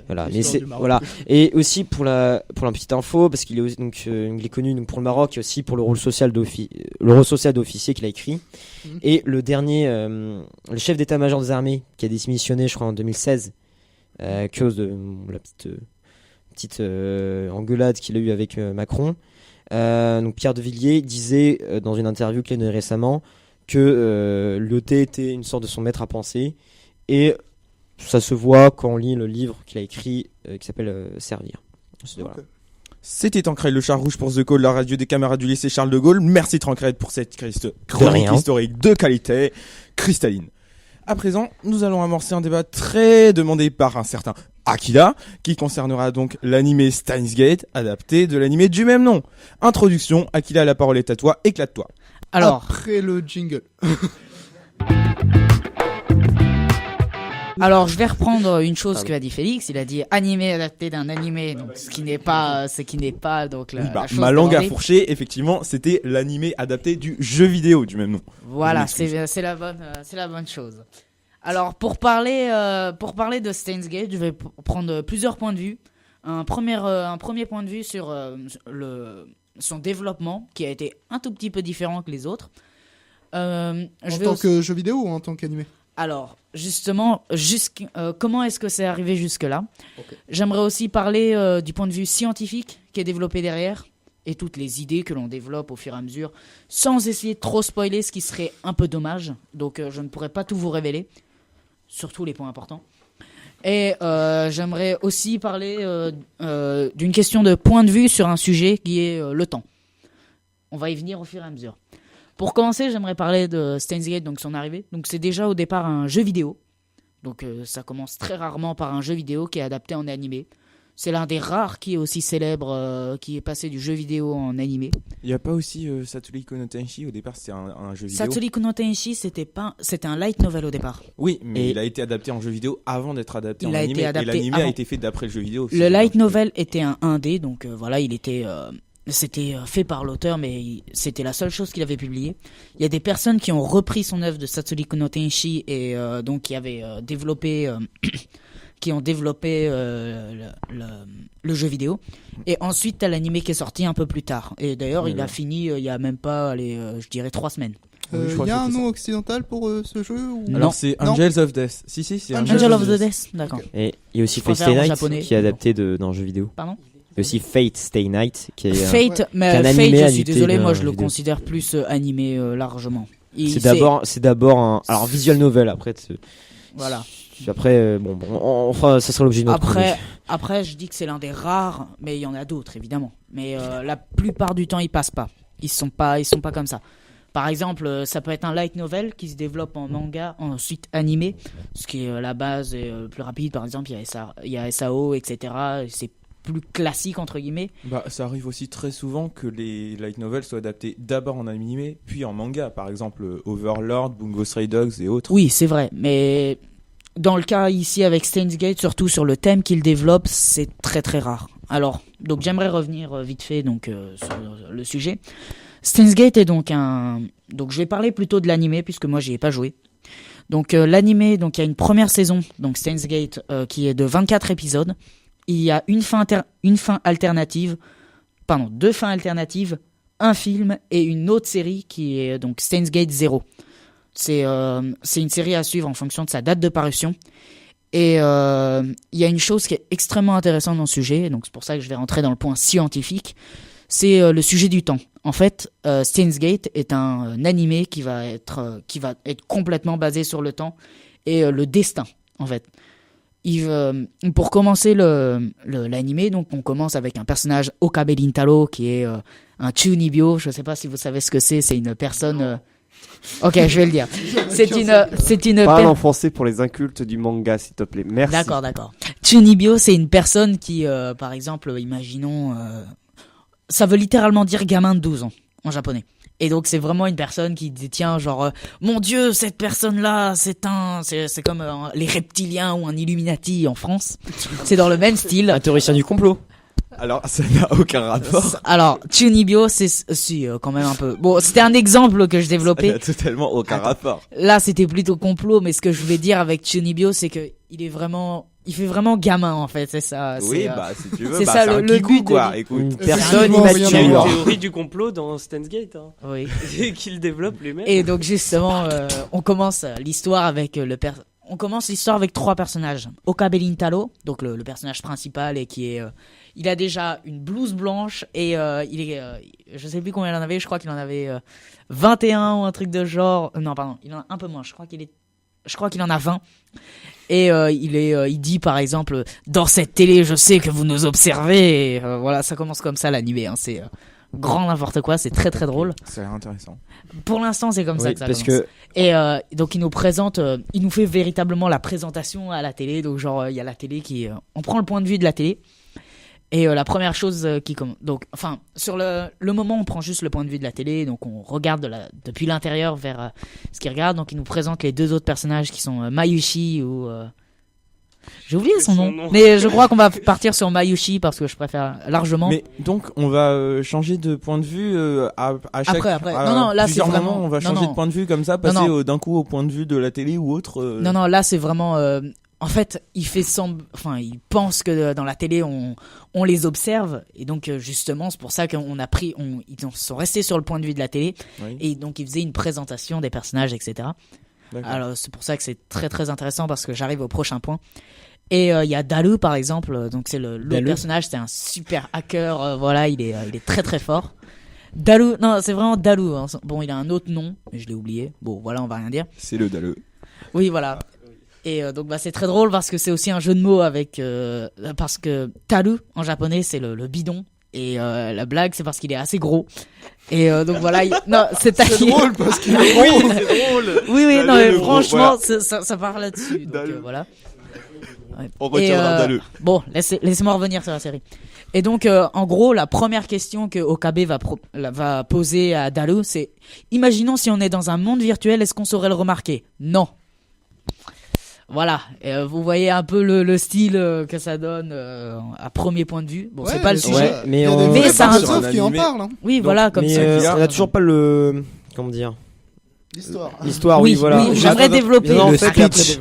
Voilà, mais voilà. Et aussi pour la petite info, parce qu'il est il est connu pour le Maroc et aussi pour le rôle social d'officier qu'il a écrit. Et le dernier, le chef d'état-major des armées qui a démissionné, je crois en 2016, à cause de la petite engueulade qu'il a eue avec Macron. Donc Pierre de Villiers disait dans une interview qu'il a donnée récemment que Lyoté était une sorte de son maître à penser, et ça se voit quand on lit le livre qu'il a écrit qui s'appelle Servir. Voilà. C'était Tancred le char rouge pour The Call, la radio des camarades du lycée Charles de Gaulle. Merci Tancred pour cette chronique historique de qualité cristalline. À présent, nous allons amorcer un débat très demandé par un certain Akila, qui concernera donc l'animé Steins Gate, adapté de l'animé du même nom. Introduction, Akila, la parole est à toi, éclate-toi. Alors, après le jingle. Alors, je vais reprendre une chose que a dit Félix. Il a dit animé adapté d'un animé, donc ce qui n'est pas donc la chose ma langue demandée. a fourché. Effectivement, c'était l'animé adapté du jeu vidéo du même nom. Voilà, c'est la bonne chose. Alors, pour parler de Steins Gate, je vais prendre plusieurs points de vue. Un premier point de vue sur son développement, qui a été un tout petit peu différent que les autres. En tant que jeu vidéo ou en tant qu'animé ? Alors, justement, comment est-ce que c'est arrivé jusque-là ? J'aimerais aussi parler du point de vue scientifique qui est développé derrière, et toutes les idées que l'on développe au fur et à mesure, sans essayer de trop spoiler, ce qui serait un peu dommage. Donc, je ne pourrais pas tout vous révéler, surtout les points importants. Et j'aimerais aussi parler d'une question de point de vue sur un sujet qui est le temps. On va y venir au fur et à mesure. Pour commencer, j'aimerais parler de Steins Gate, donc son arrivée. Donc c'est déjà au départ un jeu vidéo. Donc ça commence très rarement par un jeu vidéo qui est adapté en animé. C'est l'un des rares qui est aussi célèbre, qui est passé du jeu vidéo en animé. Il n'y a pas aussi Satsuliko no Tenshi, au départ c'était un jeu vidéo. Satsuliko no Tenshi, c'était un light novel au départ. Oui, mais il a été adapté en jeu vidéo avant d'être adapté en animé. Et l'animé a été fait d'après le jeu vidéo. Le light novel était un 1D, donc voilà, il était... C'était fait par l'auteur, mais c'était la seule chose qu'il avait publiée. Il y a des personnes qui ont repris son œuvre de Satsuliko no Tenshi et donc qui avaient développé, le jeu vidéo. Et ensuite, t'as l'animé qui est sorti un peu plus tard. Et d'ailleurs, il a fini il y a même pas, je dirais 3 semaines. Il y a un nom occidental pour ce jeu ou... Alors c'est Angels of Death. Si, c'est Angel of the Death, d'accord. Et il y a aussi Fate Stay Night qui est adapté dans le jeu vidéo. Pardon ? Il y a aussi Fate Stay Night qui est Fate, mais Fate, je suis désolé, moi je le considère plus animé largement. C'est d'abord un visual novel après. Voilà. Après enfin ça sera l'objet de notre chronique. Après je dis que c'est l'un des rares, mais il y en a d'autres évidemment. Mais la plupart du temps ils passent pas. Ils sont pas comme ça. Par exemple, ça peut être un light novel qui se développe en manga, ensuite animé, ce qui est la base et plus rapide. Par exemple, il y a SAO, etc. C'est plus classique entre guillemets. Bah, ça arrive aussi très souvent que les light novels soient adaptés d'abord en animé puis en manga, par exemple Overlord, Bungo Stray Dogs et autres. Oui, c'est vrai, mais dans le cas ici avec Steins Gate, surtout sur le thème qu'il développe, c'est très très rare. Alors, donc j'aimerais revenir vite fait sur le sujet. Steins Gate est donc donc je vais parler plutôt de l'animé puisque moi j'y ai pas joué. Donc l'animé, donc il y a une première saison, donc Steins Gate, qui est de 24 épisodes. Il y a deux fins alternatives, un film et une autre série qui est donc Steins Gate 0. C'est une série à suivre en fonction de sa date de parution. Et il y a une chose qui est extrêmement intéressante dans le sujet, donc c'est pour ça que je vais rentrer dans le point scientifique, c'est le sujet du temps. En fait, Steins Gate est un animé qui va être complètement basé sur le temps et le destin, en fait. Pour commencer l'animé, donc on commence avec un personnage Okabe Rintaro qui est un Chunibyo. Je ne sais pas si vous savez ce que c'est une personne. Ok, je vais le dire. C'est une. Parle en français pour les incultes du manga, s'il te plaît. Merci. D'accord. Chunibyo, c'est une personne qui, par exemple, imaginons, ça veut littéralement dire gamin de 12 ans en japonais. Et donc c'est vraiment une personne qui détient genre mon Dieu, cette personne-là, c'est comme les reptiliens ou un Illuminati en France. C'est dans le même style. Un théoricien du complot. Alors ça n'a aucun rapport. Alors Chunibyo, quand même un peu. Bon, c'était un exemple que je développais. Ça n'a totalement aucun rapport. Là, c'était plutôt complot, mais ce que je voulais dire avec Chunibyo, c'est que il fait vraiment gamin en fait, c'est ça. Oui, si tu veux, c'est ça c'est le but quoi. Écoute, personne immature. immature. Il y a une théorie du complot dans Steins Gate, hein. Oui. Qu'il développe lui-même. Et donc justement, on commence l'histoire avec trois personnages. Okabe Rintaro, donc le personnage principal et qui est, il a déjà une blouse blanche et il est, je sais plus combien il en avait, je crois qu'il en avait 21 ou un truc de genre. Non, pardon, il en a un peu moins. Je crois qu'il en a 20. Et il dit par exemple, dans cette télé, je sais que vous nous observez. Et, voilà, ça commence comme ça l'animé. Hein, c'est grand n'importe quoi, c'est très très drôle. Ça a l'air intéressant. Pour l'instant, c'est comme ça que ça parce commence. que... Et donc il nous fait véritablement la présentation à la télé. Donc genre il y a la télé qui, on prend le point de vue de la télé. Et la première chose sur le moment, on prend juste le point de vue de la télé, donc on regarde depuis l'intérieur vers ce qu'il regarde. Donc il nous présente les deux autres personnages qui sont Mayushi ou j'ai oublié son nom, mais je crois qu'on va partir sur Mayushi parce que je préfère largement. Mais donc on va changer de point de vue à chaque après. Non, là c'est vraiment moments, on va changer de point de vue comme ça, passer d'un coup au point de vue de la télé ou autre. Non, là c'est vraiment en fait, il pense que dans la télé on les observe et donc justement c'est pour ça ils sont restés sur le point de vue de la télé, oui. Et donc ils faisaient une présentation des personnages, etc. D'accord. Alors c'est pour ça que c'est très très intéressant parce que j'arrive au prochain point. Et il y a Dalu par exemple, donc c'est l'autre personnage, c'est un super hacker, voilà, il est très très fort. Dalu, non c'est vraiment Dalu, hein. Bon il a un autre nom mais je l'ai oublié, bon voilà on va rien dire. C'est le Dalu. Oui voilà. Et donc c'est très drôle parce que c'est aussi un jeu de mots avec parce que Taru en japonais c'est le bidon et la blague c'est parce qu'il est assez gros et donc voilà c'est drôle parce qu'il est gros. Oui, c'est drôle. Oui non mais franchement voilà. ça part là-dessus donc voilà. Ouais. On retiendra Dalu. Bon laissez-moi revenir sur la série. Et donc en gros la première question que Okabe va poser à Dalu c'est imaginons si on est dans un monde virtuel, est-ce qu'on saurait le remarquer? Non. Voilà, et vous voyez un peu le style que ça donne à premier point de vue. Bon, c'est pas le sujet, ouais, mais ça un qui en parle. Hein. Oui, donc, voilà, comme ça. On a toujours pas le comment dire l'histoire. Oui, voilà. J'aimerais développer. Le speech.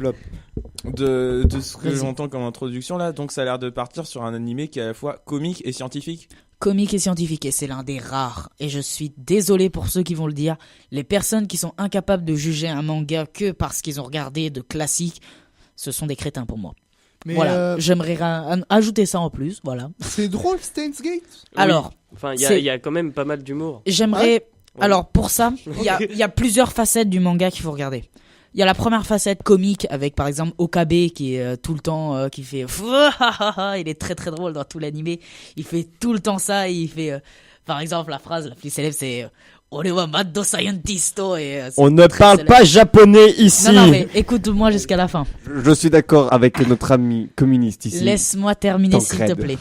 De ce que j'entends comme introduction là, donc ça a l'air de partir sur un animé qui est à la fois comique et scientifique. Comique et scientifique, et c'est l'un des rares. Et je suis désolé pour ceux qui vont le dire. Les personnes qui sont incapables de juger un manga que parce qu'ils ont regardé de classiques, ce sont des crétins pour moi. Mais voilà, j'aimerais ajouter ça en plus, voilà. C'est drôle, Steins Gate. Alors, enfin, il y a quand même pas mal d'humour. J'aimerais. Alors pour ça, il y a plusieurs facettes du manga qu'il faut regarder. Il y a la première facette comique avec par exemple Okabe qui est tout le temps qui fait il est très très drôle dans tout l'animé. Il fait tout le temps ça et il fait par exemple la phrase la plus célèbre c'est Orewa Mad Scientist et On ne parle célèbre. pas japonais ici. Non, mais écoute-moi jusqu'à la fin. Je suis d'accord avec notre ami communiste ici. Laisse-moi terminer, s'il te Tancred. plaît.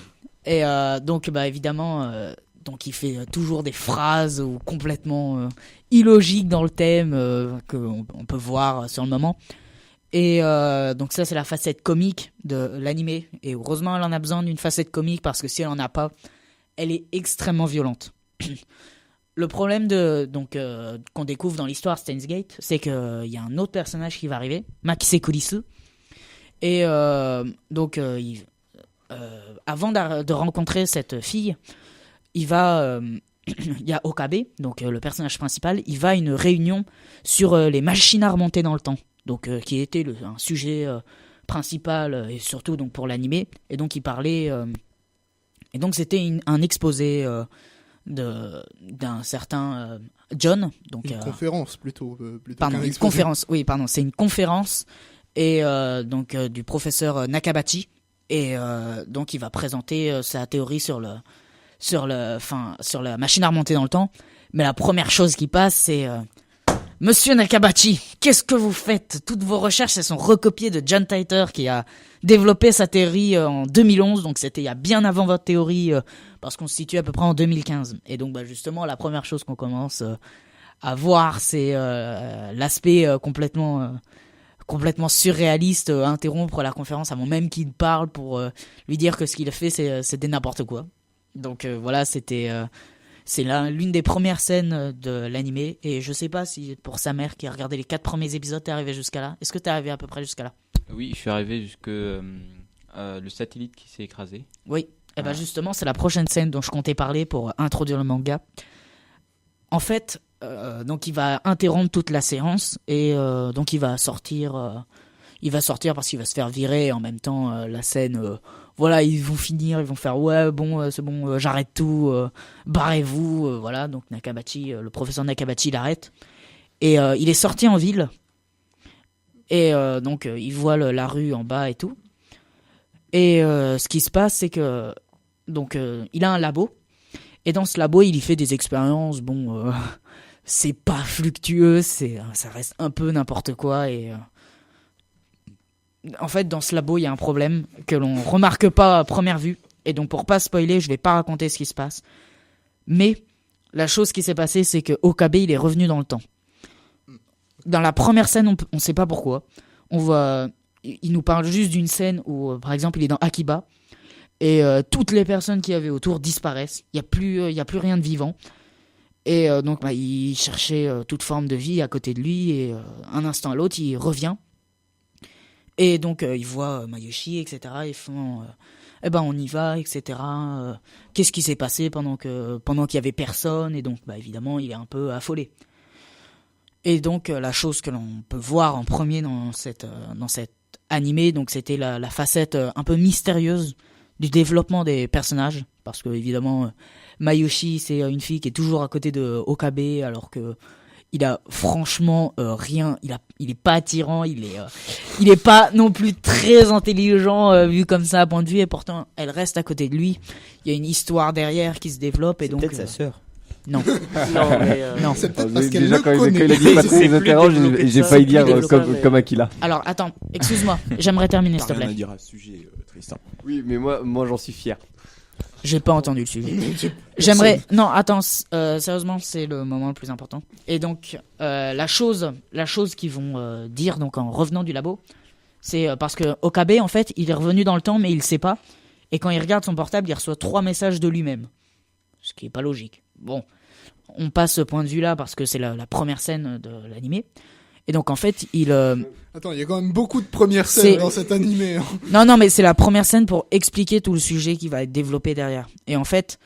Et donc, évidemment, donc il fait toujours des phrases complètement illogiques dans le thème qu'on peut voir sur le moment. Et donc ça, c'est la facette comique de l'animé. Et heureusement, elle en a besoin d'une facette comique parce que si elle en a pas, elle est extrêmement violente. Le problème qu'on découvre dans l'histoire Steins Gate, c'est qu'il y a un autre personnage qui va arriver, Makise Kurisu. Et avant de rencontrer cette fille, il y a Okabe, donc le personnage principal, il va à une réunion sur les machines à remonter dans le temps, donc qui était un sujet principal et surtout donc pour l'animé. Et donc il parlait, et donc c'était un exposé d'un certain John, donc Une conférence plutôt pardon, qu'un une exposé. conférence. Oui, pardon, c'est une conférence et donc du professeur Nakabachi. Et donc il va présenter sa théorie sur la machine à remonter dans le temps. Mais la première chose qui passe, c'est Monsieur Nakabachi, qu'est-ce que vous faites? Toutes vos recherches, elles sont recopiées de John Titor qui a développé sa théorie en 2011. Donc c'était il y a bien avant votre théorie, parce qu'on se situe à peu près en 2015. Et donc justement, la première chose qu'on commence à voir, c'est l'aspect complètement surréaliste, interrompre la conférence avant même qu'il parle pour lui dire que ce qu'il a fait c'était n'importe quoi. Donc voilà, c'est l'une des premières scènes de l'animé, et je sais pas si pour sa mère qui a regardé les 4 premiers épisodes t'es arrivé jusqu'à là. Est-ce que t'es arrivé à peu près jusqu'à là? Oui, je suis arrivé jusque le satellite qui s'est écrasé. Oui, et ben justement c'est la prochaine scène dont je comptais parler pour introduire le manga. En fait, donc il va interrompre toute la séance et donc il va sortir parce qu'il va se faire virer. Et en même temps la scène, voilà, ils vont faire ouais bon c'est bon, j'arrête tout, barrez-vous, voilà. Donc Nakabachi, le professeur Nakabachi l'arrête et il est sorti en ville et donc il voit la rue en bas et tout. Et ce qui se passe, c'est que donc il a un labo. Et dans ce labo, il y fait des expériences, c'est pas fluctueux, ça reste un peu n'importe quoi. Et en fait, dans ce labo, il y a un problème que l'on remarque pas à première vue. Et donc, pour pas spoiler, je vais pas raconter ce qui se passe. Mais la chose qui s'est passée, c'est que Okabe, il est revenu dans le temps. Dans la première scène, on sait pas pourquoi. Il nous parle juste d'une scène où, par exemple, il est dans Akiba. Et toutes les personnes qui avaient autour disparaissent. Il y a plus rien de vivant. Et donc il cherchait toute forme de vie à côté de lui. Et un instant à l'autre, il revient. Et donc il voit Mayoshi, etc. Ils font on y va, etc. Qu'est-ce qui s'est passé pendant qu'il y avait personne? Et donc évidemment, il est un peu affolé. Et donc la chose que l'on peut voir en premier dans cet animé, donc c'était la facette un peu mystérieuse du développement des personnages, parce que évidemment Mayoshi, c'est une fille qui est toujours à côté de Okabe, alors que il a franchement rien, il est pas attirant, il est pas non plus très intelligent vu comme ça à point de vue, et pourtant elle reste à côté de lui. Il y a une histoire derrière qui se développe, et donc peut-être sa sœur. Non. Non, mais non. C'est peut-être parce qu'elle Déjà, le quand connaît. il a dit patron des interroges, j'ai failli dire développé, comme Akila. Alors attends, excuse-moi, j'aimerais terminer s'il T'as te rien à plaît. dire à ce sujet, Tristan. Oui, mais moi j'en suis fier. J'ai pas entendu le sujet. J'aimerais. Non, attends, sérieusement, c'est le moment le plus important. Et donc, la chose qu'ils vont dire donc en revenant du labo, c'est parce que Okabe, en fait, il est revenu dans le temps, mais il sait pas. Et quand il regarde son portable, il reçoit 3 messages de lui-même. Ce qui est pas logique. Bon, on passe ce point de vue-là parce que c'est la première scène de l'animé. Et donc, en fait, Attends, il y a quand même beaucoup de premières scènes dans cet animé. Hein. Non, mais c'est la première scène pour expliquer tout le sujet qui va être développé derrière. Et en fait,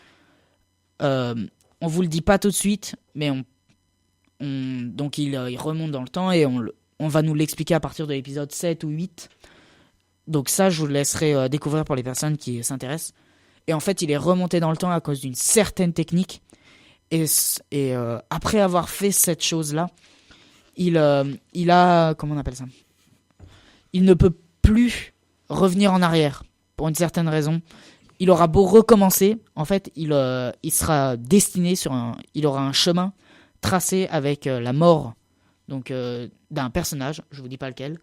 on vous le dit pas tout de suite, mais donc il remonte dans le temps et on va nous l'expliquer à partir de l'épisode 7 ou 8. Donc ça, je vous le laisserai découvrir pour les personnes qui s'intéressent. Et en fait, il est remonté dans le temps à cause d'une certaine technique. Et après avoir fait cette chose-là, il a... Comment on appelle ça? Il ne peut plus revenir en arrière, pour une certaine raison. Il aura beau recommencer, en fait, il sera destiné il aura un chemin tracé avec la mort donc d'un personnage, je vous dis pas lequel,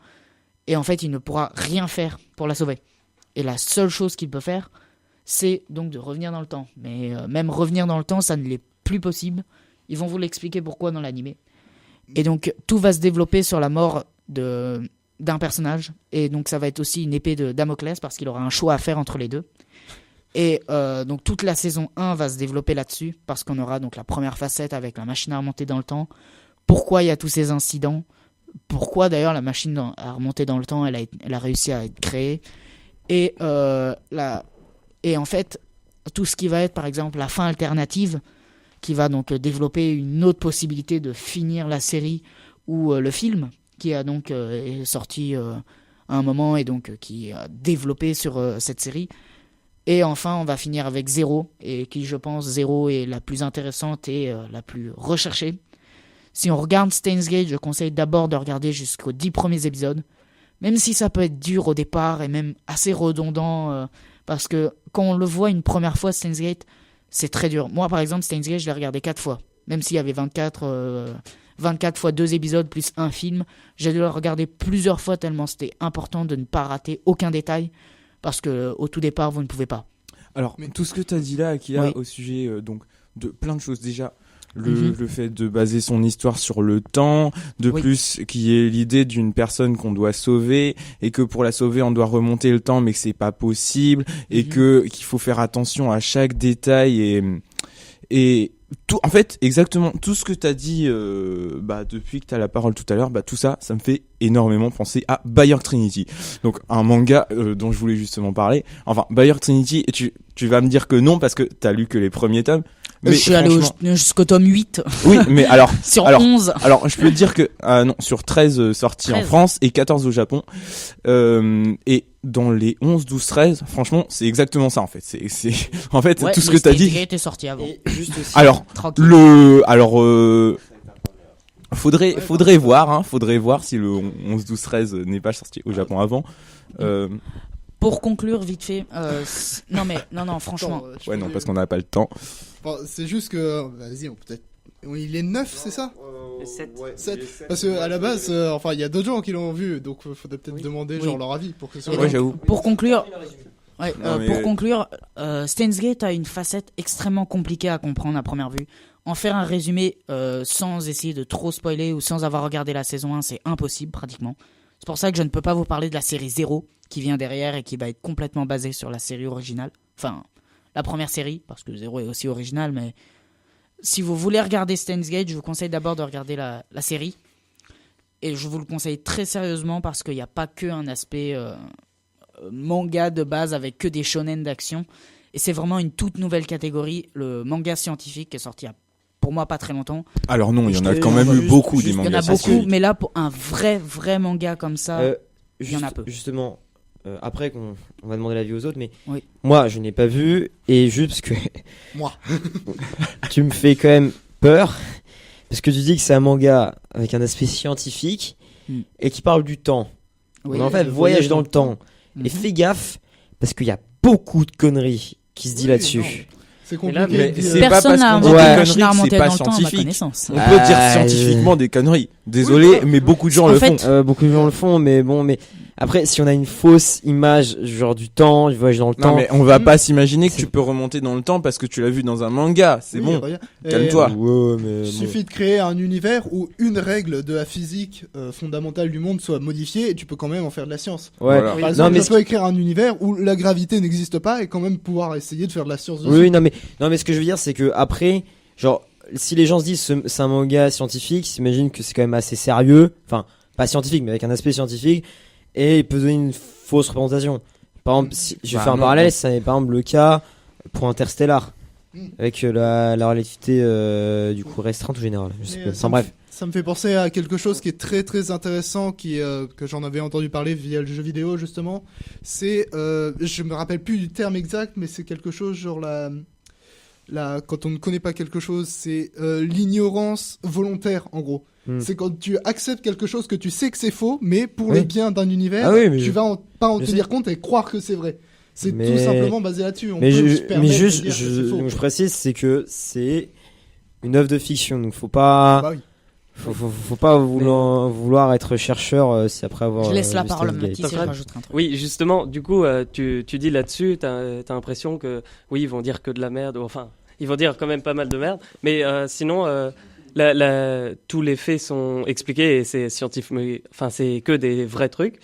et en fait il ne pourra rien faire pour la sauver. Et la seule chose qu'il peut faire, c'est donc de revenir dans le temps. Mais même revenir dans le temps, ça ne l'est plus possible. Ils vont vous l'expliquer pourquoi dans l'animé. Et donc tout va se développer sur la mort d'un personnage. Et donc ça va être aussi une épée de Damoclès parce qu'il aura un choix à faire entre les deux. Et donc toute la saison 1 va se développer là-dessus parce qu'on aura donc la première facette avec la machine à remonter dans le temps. Pourquoi il y a tous ces incidents? Pourquoi d'ailleurs la machine à remonter dans le temps, elle a réussi à être créée? Et en fait, tout ce qui va être par exemple la fin alternative, qui va donc développer une autre possibilité de finir la série ou le film, qui a donc est sorti à un moment et donc qui a développé sur cette série. Et enfin, on va finir avec Zéro, et qui, je pense, Zéro est la plus intéressante et la plus recherchée. Si on regarde Steins Gate, je conseille d'abord de regarder jusqu'aux 10 premiers épisodes, même si ça peut être dur au départ et même assez redondant, parce que quand on le voit une première fois, Steins Gate, c'est très dur. Moi, par exemple, Steins Gate, je l'ai regardé 4 fois, même s'il y avait 24 fois 2 épisodes plus un film, j'ai dû le regarder plusieurs fois tellement c'était important de ne pas rater aucun détail, parce qu'au tout départ, vous ne pouvez pas. Alors, tout ce que tu as dit là, Akila, au sujet donc, de plein de choses, déjà, le fait de baser son histoire sur le temps, de plus qu'il y ait l'idée d'une personne qu'on doit sauver, et que pour la sauver, on doit remonter le temps, mais que c'est pas possible, et qu'il faut faire attention à chaque détail, et tout, en fait, exactement tout ce que t'as dit depuis que t'as la parole tout à l'heure, tout ça, ça me fait énormément penser à Bayer Trinity. Donc un manga dont je voulais justement parler. Enfin, Bayer Trinity, tu vas me dire que non parce que t'as lu que les premiers tomes. Mais je suis allé jusqu'au tome 8. Oui, mais alors sur 11. Alors, je peux te dire que non, sur 13 sorties 13. En France et 14 au Japon. Et dans les 11, 12, 13, franchement, c'est exactement ça en fait. C'est en fait tout ce que t'as dit. Était sorti avant. Juste aussi, alors faudrait voir si le 11, 12, 13 n'est pas sorti au Japon avant. Pour conclure vite fait, non, franchement. Ouais, non, parce qu'on n'a pas le temps. Bon, c'est juste que, vas-y, peut-être. Il est 9, c'est ça 7. Parce que à la base, il y a d'autres gens qui l'ont vu, donc il faudrait peut-être demander leur avis pour que ce soit. Ouais, j'avoue. Pour conclure, Steins Gate a une facette extrêmement compliquée à comprendre à première vue. En faire un résumé sans essayer de trop spoiler ou sans avoir regardé la saison 1, c'est impossible pratiquement. C'est pour ça que je ne peux pas vous parler de la série 0 qui vient derrière et qui va être complètement basée sur la série originale. Enfin, la première série, parce que 0 est aussi original, mais si vous voulez regarder Steins Gate, je vous conseille d'abord de regarder la série. Et je vous le conseille très sérieusement parce qu'il n'y a pas que un aspect manga de base avec que des shonen d'action. Et c'est vraiment une toute nouvelle catégorie, le manga scientifique qui est sorti pour moi pas très longtemps. Alors non, il y en a quand même eu beaucoup des mangas. Il y en a beaucoup, mais là pour un vrai manga comme ça, il y en a peu. Justement, après on va demander l'avis aux autres, mais moi je n'ai pas vu, et juste parce que moi tu me fais quand même peur parce que tu dis que c'est un manga avec un aspect scientifique et qui parle du temps. On en fait voyage dans le temps. Et fais gaffe parce qu'il y a beaucoup de conneries qui se dit là-dessus. Non. C'est compliqué. Mais c'est pas parce qu'on dit des conneries que c'est pas scientifique. On peut dire scientifiquement des conneries. Désolé, mais beaucoup de gens le font. Beaucoup de gens le font, mais bon, mais après, si on a une fausse image, genre du temps, du voyage dans le temps. Non, mais on va pas s'imaginer que tu peux remonter dans le temps parce que tu l'as vu dans un manga. C'est bon. Calme-toi. Il suffit de créer un univers où une règle de la physique fondamentale du monde soit modifiée et tu peux quand même en faire de la science. Ouais. Voilà. Par exemple, tu peux écrire un univers où la gravité n'existe pas et quand même pouvoir essayer de faire de la science dessus. Oui, non, mais ce que je veux dire, c'est que après, genre, si les gens se disent c'est un manga scientifique, s'imagine que c'est quand même assez sérieux. Enfin, pas scientifique, mais avec un aspect scientifique. Et il peut donner une fausse représentation. Par exemple, si je vais faire un parallèle, ça n'est par exemple le cas pour Interstellar, avec la relativité du coup restreinte ou générale. Je sais pas. Enfin, bref. Ça me fait penser à quelque chose qui est très très intéressant, que j'en avais entendu parler via le jeu vidéo justement. C'est, je me rappelle plus du terme exact, mais c'est quelque chose genre quand on ne connaît pas quelque chose, c'est l'ignorance volontaire en gros. C'est quand tu acceptes quelque chose que tu sais que c'est faux, mais pour le bien d'un univers, tu vas pas en tenir compte et croire que c'est vrai. C'est tout simplement basé là-dessus. Je précise, c'est que c'est une œuvre de fiction, donc faut pas. Bah oui. Faut pas vouloir être chercheur si après avoir. Je laisse la vu parole à Steins Gate. Mathis et je rajouterai un truc. Oui, justement, du coup, tu dis là-dessus, t'as l'impression que, oui, ils vont dire que de la merde, ou enfin, ils vont dire quand même pas mal de merde, mais sinon, tous les faits sont expliqués et c'est scientifique, enfin, c'est que des vrais trucs.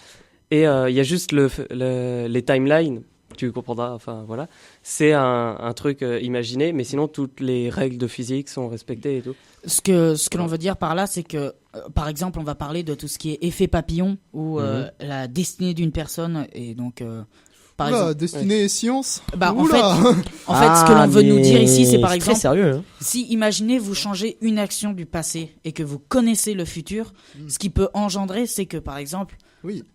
Et il y a juste les timelines, tu comprendras, enfin voilà. C'est un truc imaginé, mais sinon toutes les règles de physique sont respectées et tout. Ce que l'on veut dire par là, c'est que, par exemple, on va parler de tout ce qui est effet papillon ou la destinée d'une personne et donc. Par exemple, destinée et science. Bah, en fait, ce que l'on veut nous dire ici, c'est par exemple, très sérieux, hein. Si imaginez vous changez une action du passé et que vous connaissez le futur, ce qui peut engendrer, c'est que par exemple,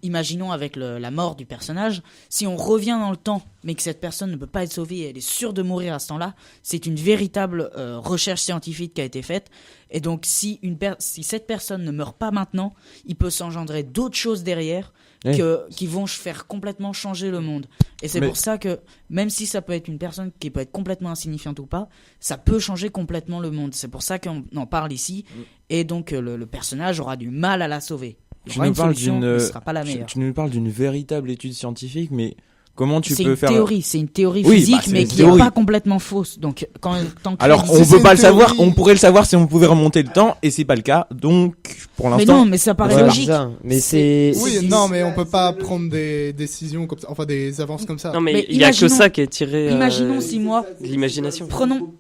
imaginons avec la mort du personnage, si on revient dans le temps, mais que cette personne ne peut pas être sauvée, et elle est sûre de mourir à ce temps-là, c'est une véritable recherche scientifique qui a été faite. Et donc, si cette personne ne meurt pas maintenant, il peut s'engendrer d'autres choses derrière. Qui vont faire complètement changer le monde. Et c'est pour ça que, même si ça peut être une personne qui peut être complètement insignifiante ou pas, ça peut changer complètement le monde. C'est pour ça qu'on en parle ici. Et donc, le personnage aura du mal à la sauver. Il y aura une solution, mais ce sera pas la meilleure. Tu nous parles d'une véritable étude scientifique, mais comment tu peux faire... C'est une théorie physique, mais qui n'est pas complètement fausse. Donc, alors, on peut pas le savoir, on pourrait le savoir si on pouvait remonter le temps, et c'est pas le cas, donc, pour l'instant... Mais non, mais ça paraît logique. Mais mais on peut pas prendre des décisions comme ça, enfin des avances comme ça. Non, mais il y a que ça qui est tiré imaginons 6 mois. De l'imagination. Prenons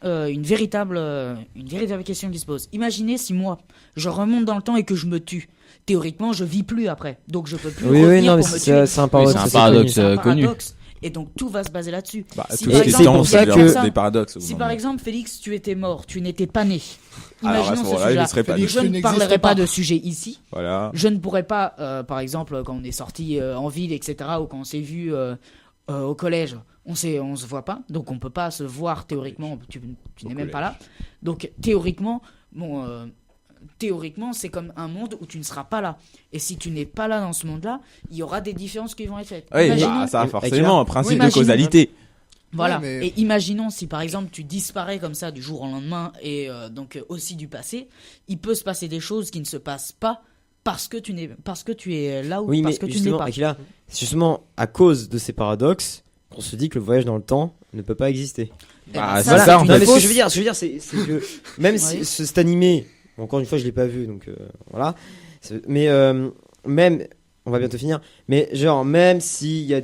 une véritable question qui se pose. Imaginez si moi, je remonte dans le temps et que je me tue. Théoriquement, je vis plus après, donc je peux plus revenir pour me tuer. C'est un paradoxe connu. Et donc tout va se baser là-dessus. Si par exemple, Félix, tu étais mort, tu n'étais pas né. Alors, Imaginons ce sujet-là. Je ne parlerai pas de sujet ici. Voilà. Je ne pourrais pas, par exemple, quand on est sorti en ville, etc., ou quand on s'est vu au collège, on se voit pas, donc on peut pas se voir théoriquement. Tu n'es même pas là. Donc théoriquement, c'est comme un monde où tu ne seras pas là. Et si tu n'es pas là dans ce monde-là, il y aura des différences qui vont être faites. Oui, ça a forcément un principe de causalité. Voilà. Et imaginons si par exemple tu disparais comme ça du jour au lendemain et donc aussi du passé, il peut se passer des choses qui ne se passent pas parce que tu es là ou parce que tu n'es pas. Akila, c'est justement à cause de ces paradoxes qu'on se dit que le voyage dans le temps ne peut pas exister. C'est ça en fait. Ce que je veux dire, c'est que même si cet animé, encore une fois, je l'ai pas vu, donc voilà. Mais même, on va bientôt finir. Mais genre, même s'il y a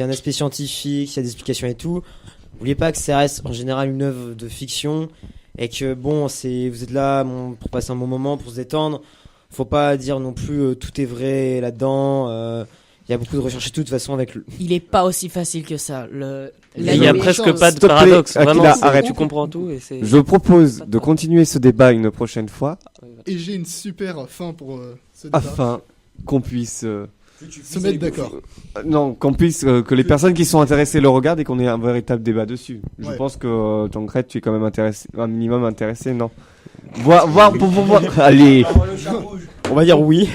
un aspect scientifique, s'il y a des explications et tout, n'oubliez pas que ça reste en général une œuvre de fiction et que bon, vous êtes là pour passer un bon moment, pour se détendre. Faut pas dire non plus tout est vrai là-dedans. Il y a beaucoup de recherches et tout de toute façon avec Il est pas aussi facile que ça. Il y a presque pas de paradoxe. Vraiment, arrête, tu comprends tout. Et je propose de continuer ce débat une prochaine fois. Et j'ai une super fin pour ce débat. Afin qu'on puisse se mettre d'accord. Non, qu'on puisse que les personnes qui sont intéressées le regardent et qu'on ait un véritable débat dessus. Je pense que Tancred, tu es quand même intéressé, un minimum intéressé, non? Voir. Allez. On va dire oui.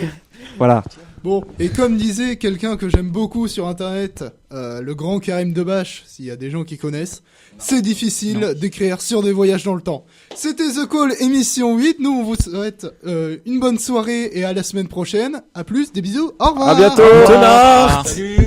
Voilà. Bon, et comme disait quelqu'un que j'aime beaucoup sur internet, le grand Karim Debache, s'il y a des gens qui connaissent, c'est difficile d'écrire sur des voyages dans le temps. C'était The Call émission 8, nous on vous souhaite une bonne soirée et à la semaine prochaine. À plus, des bisous, au revoir. À bientôt. Salut.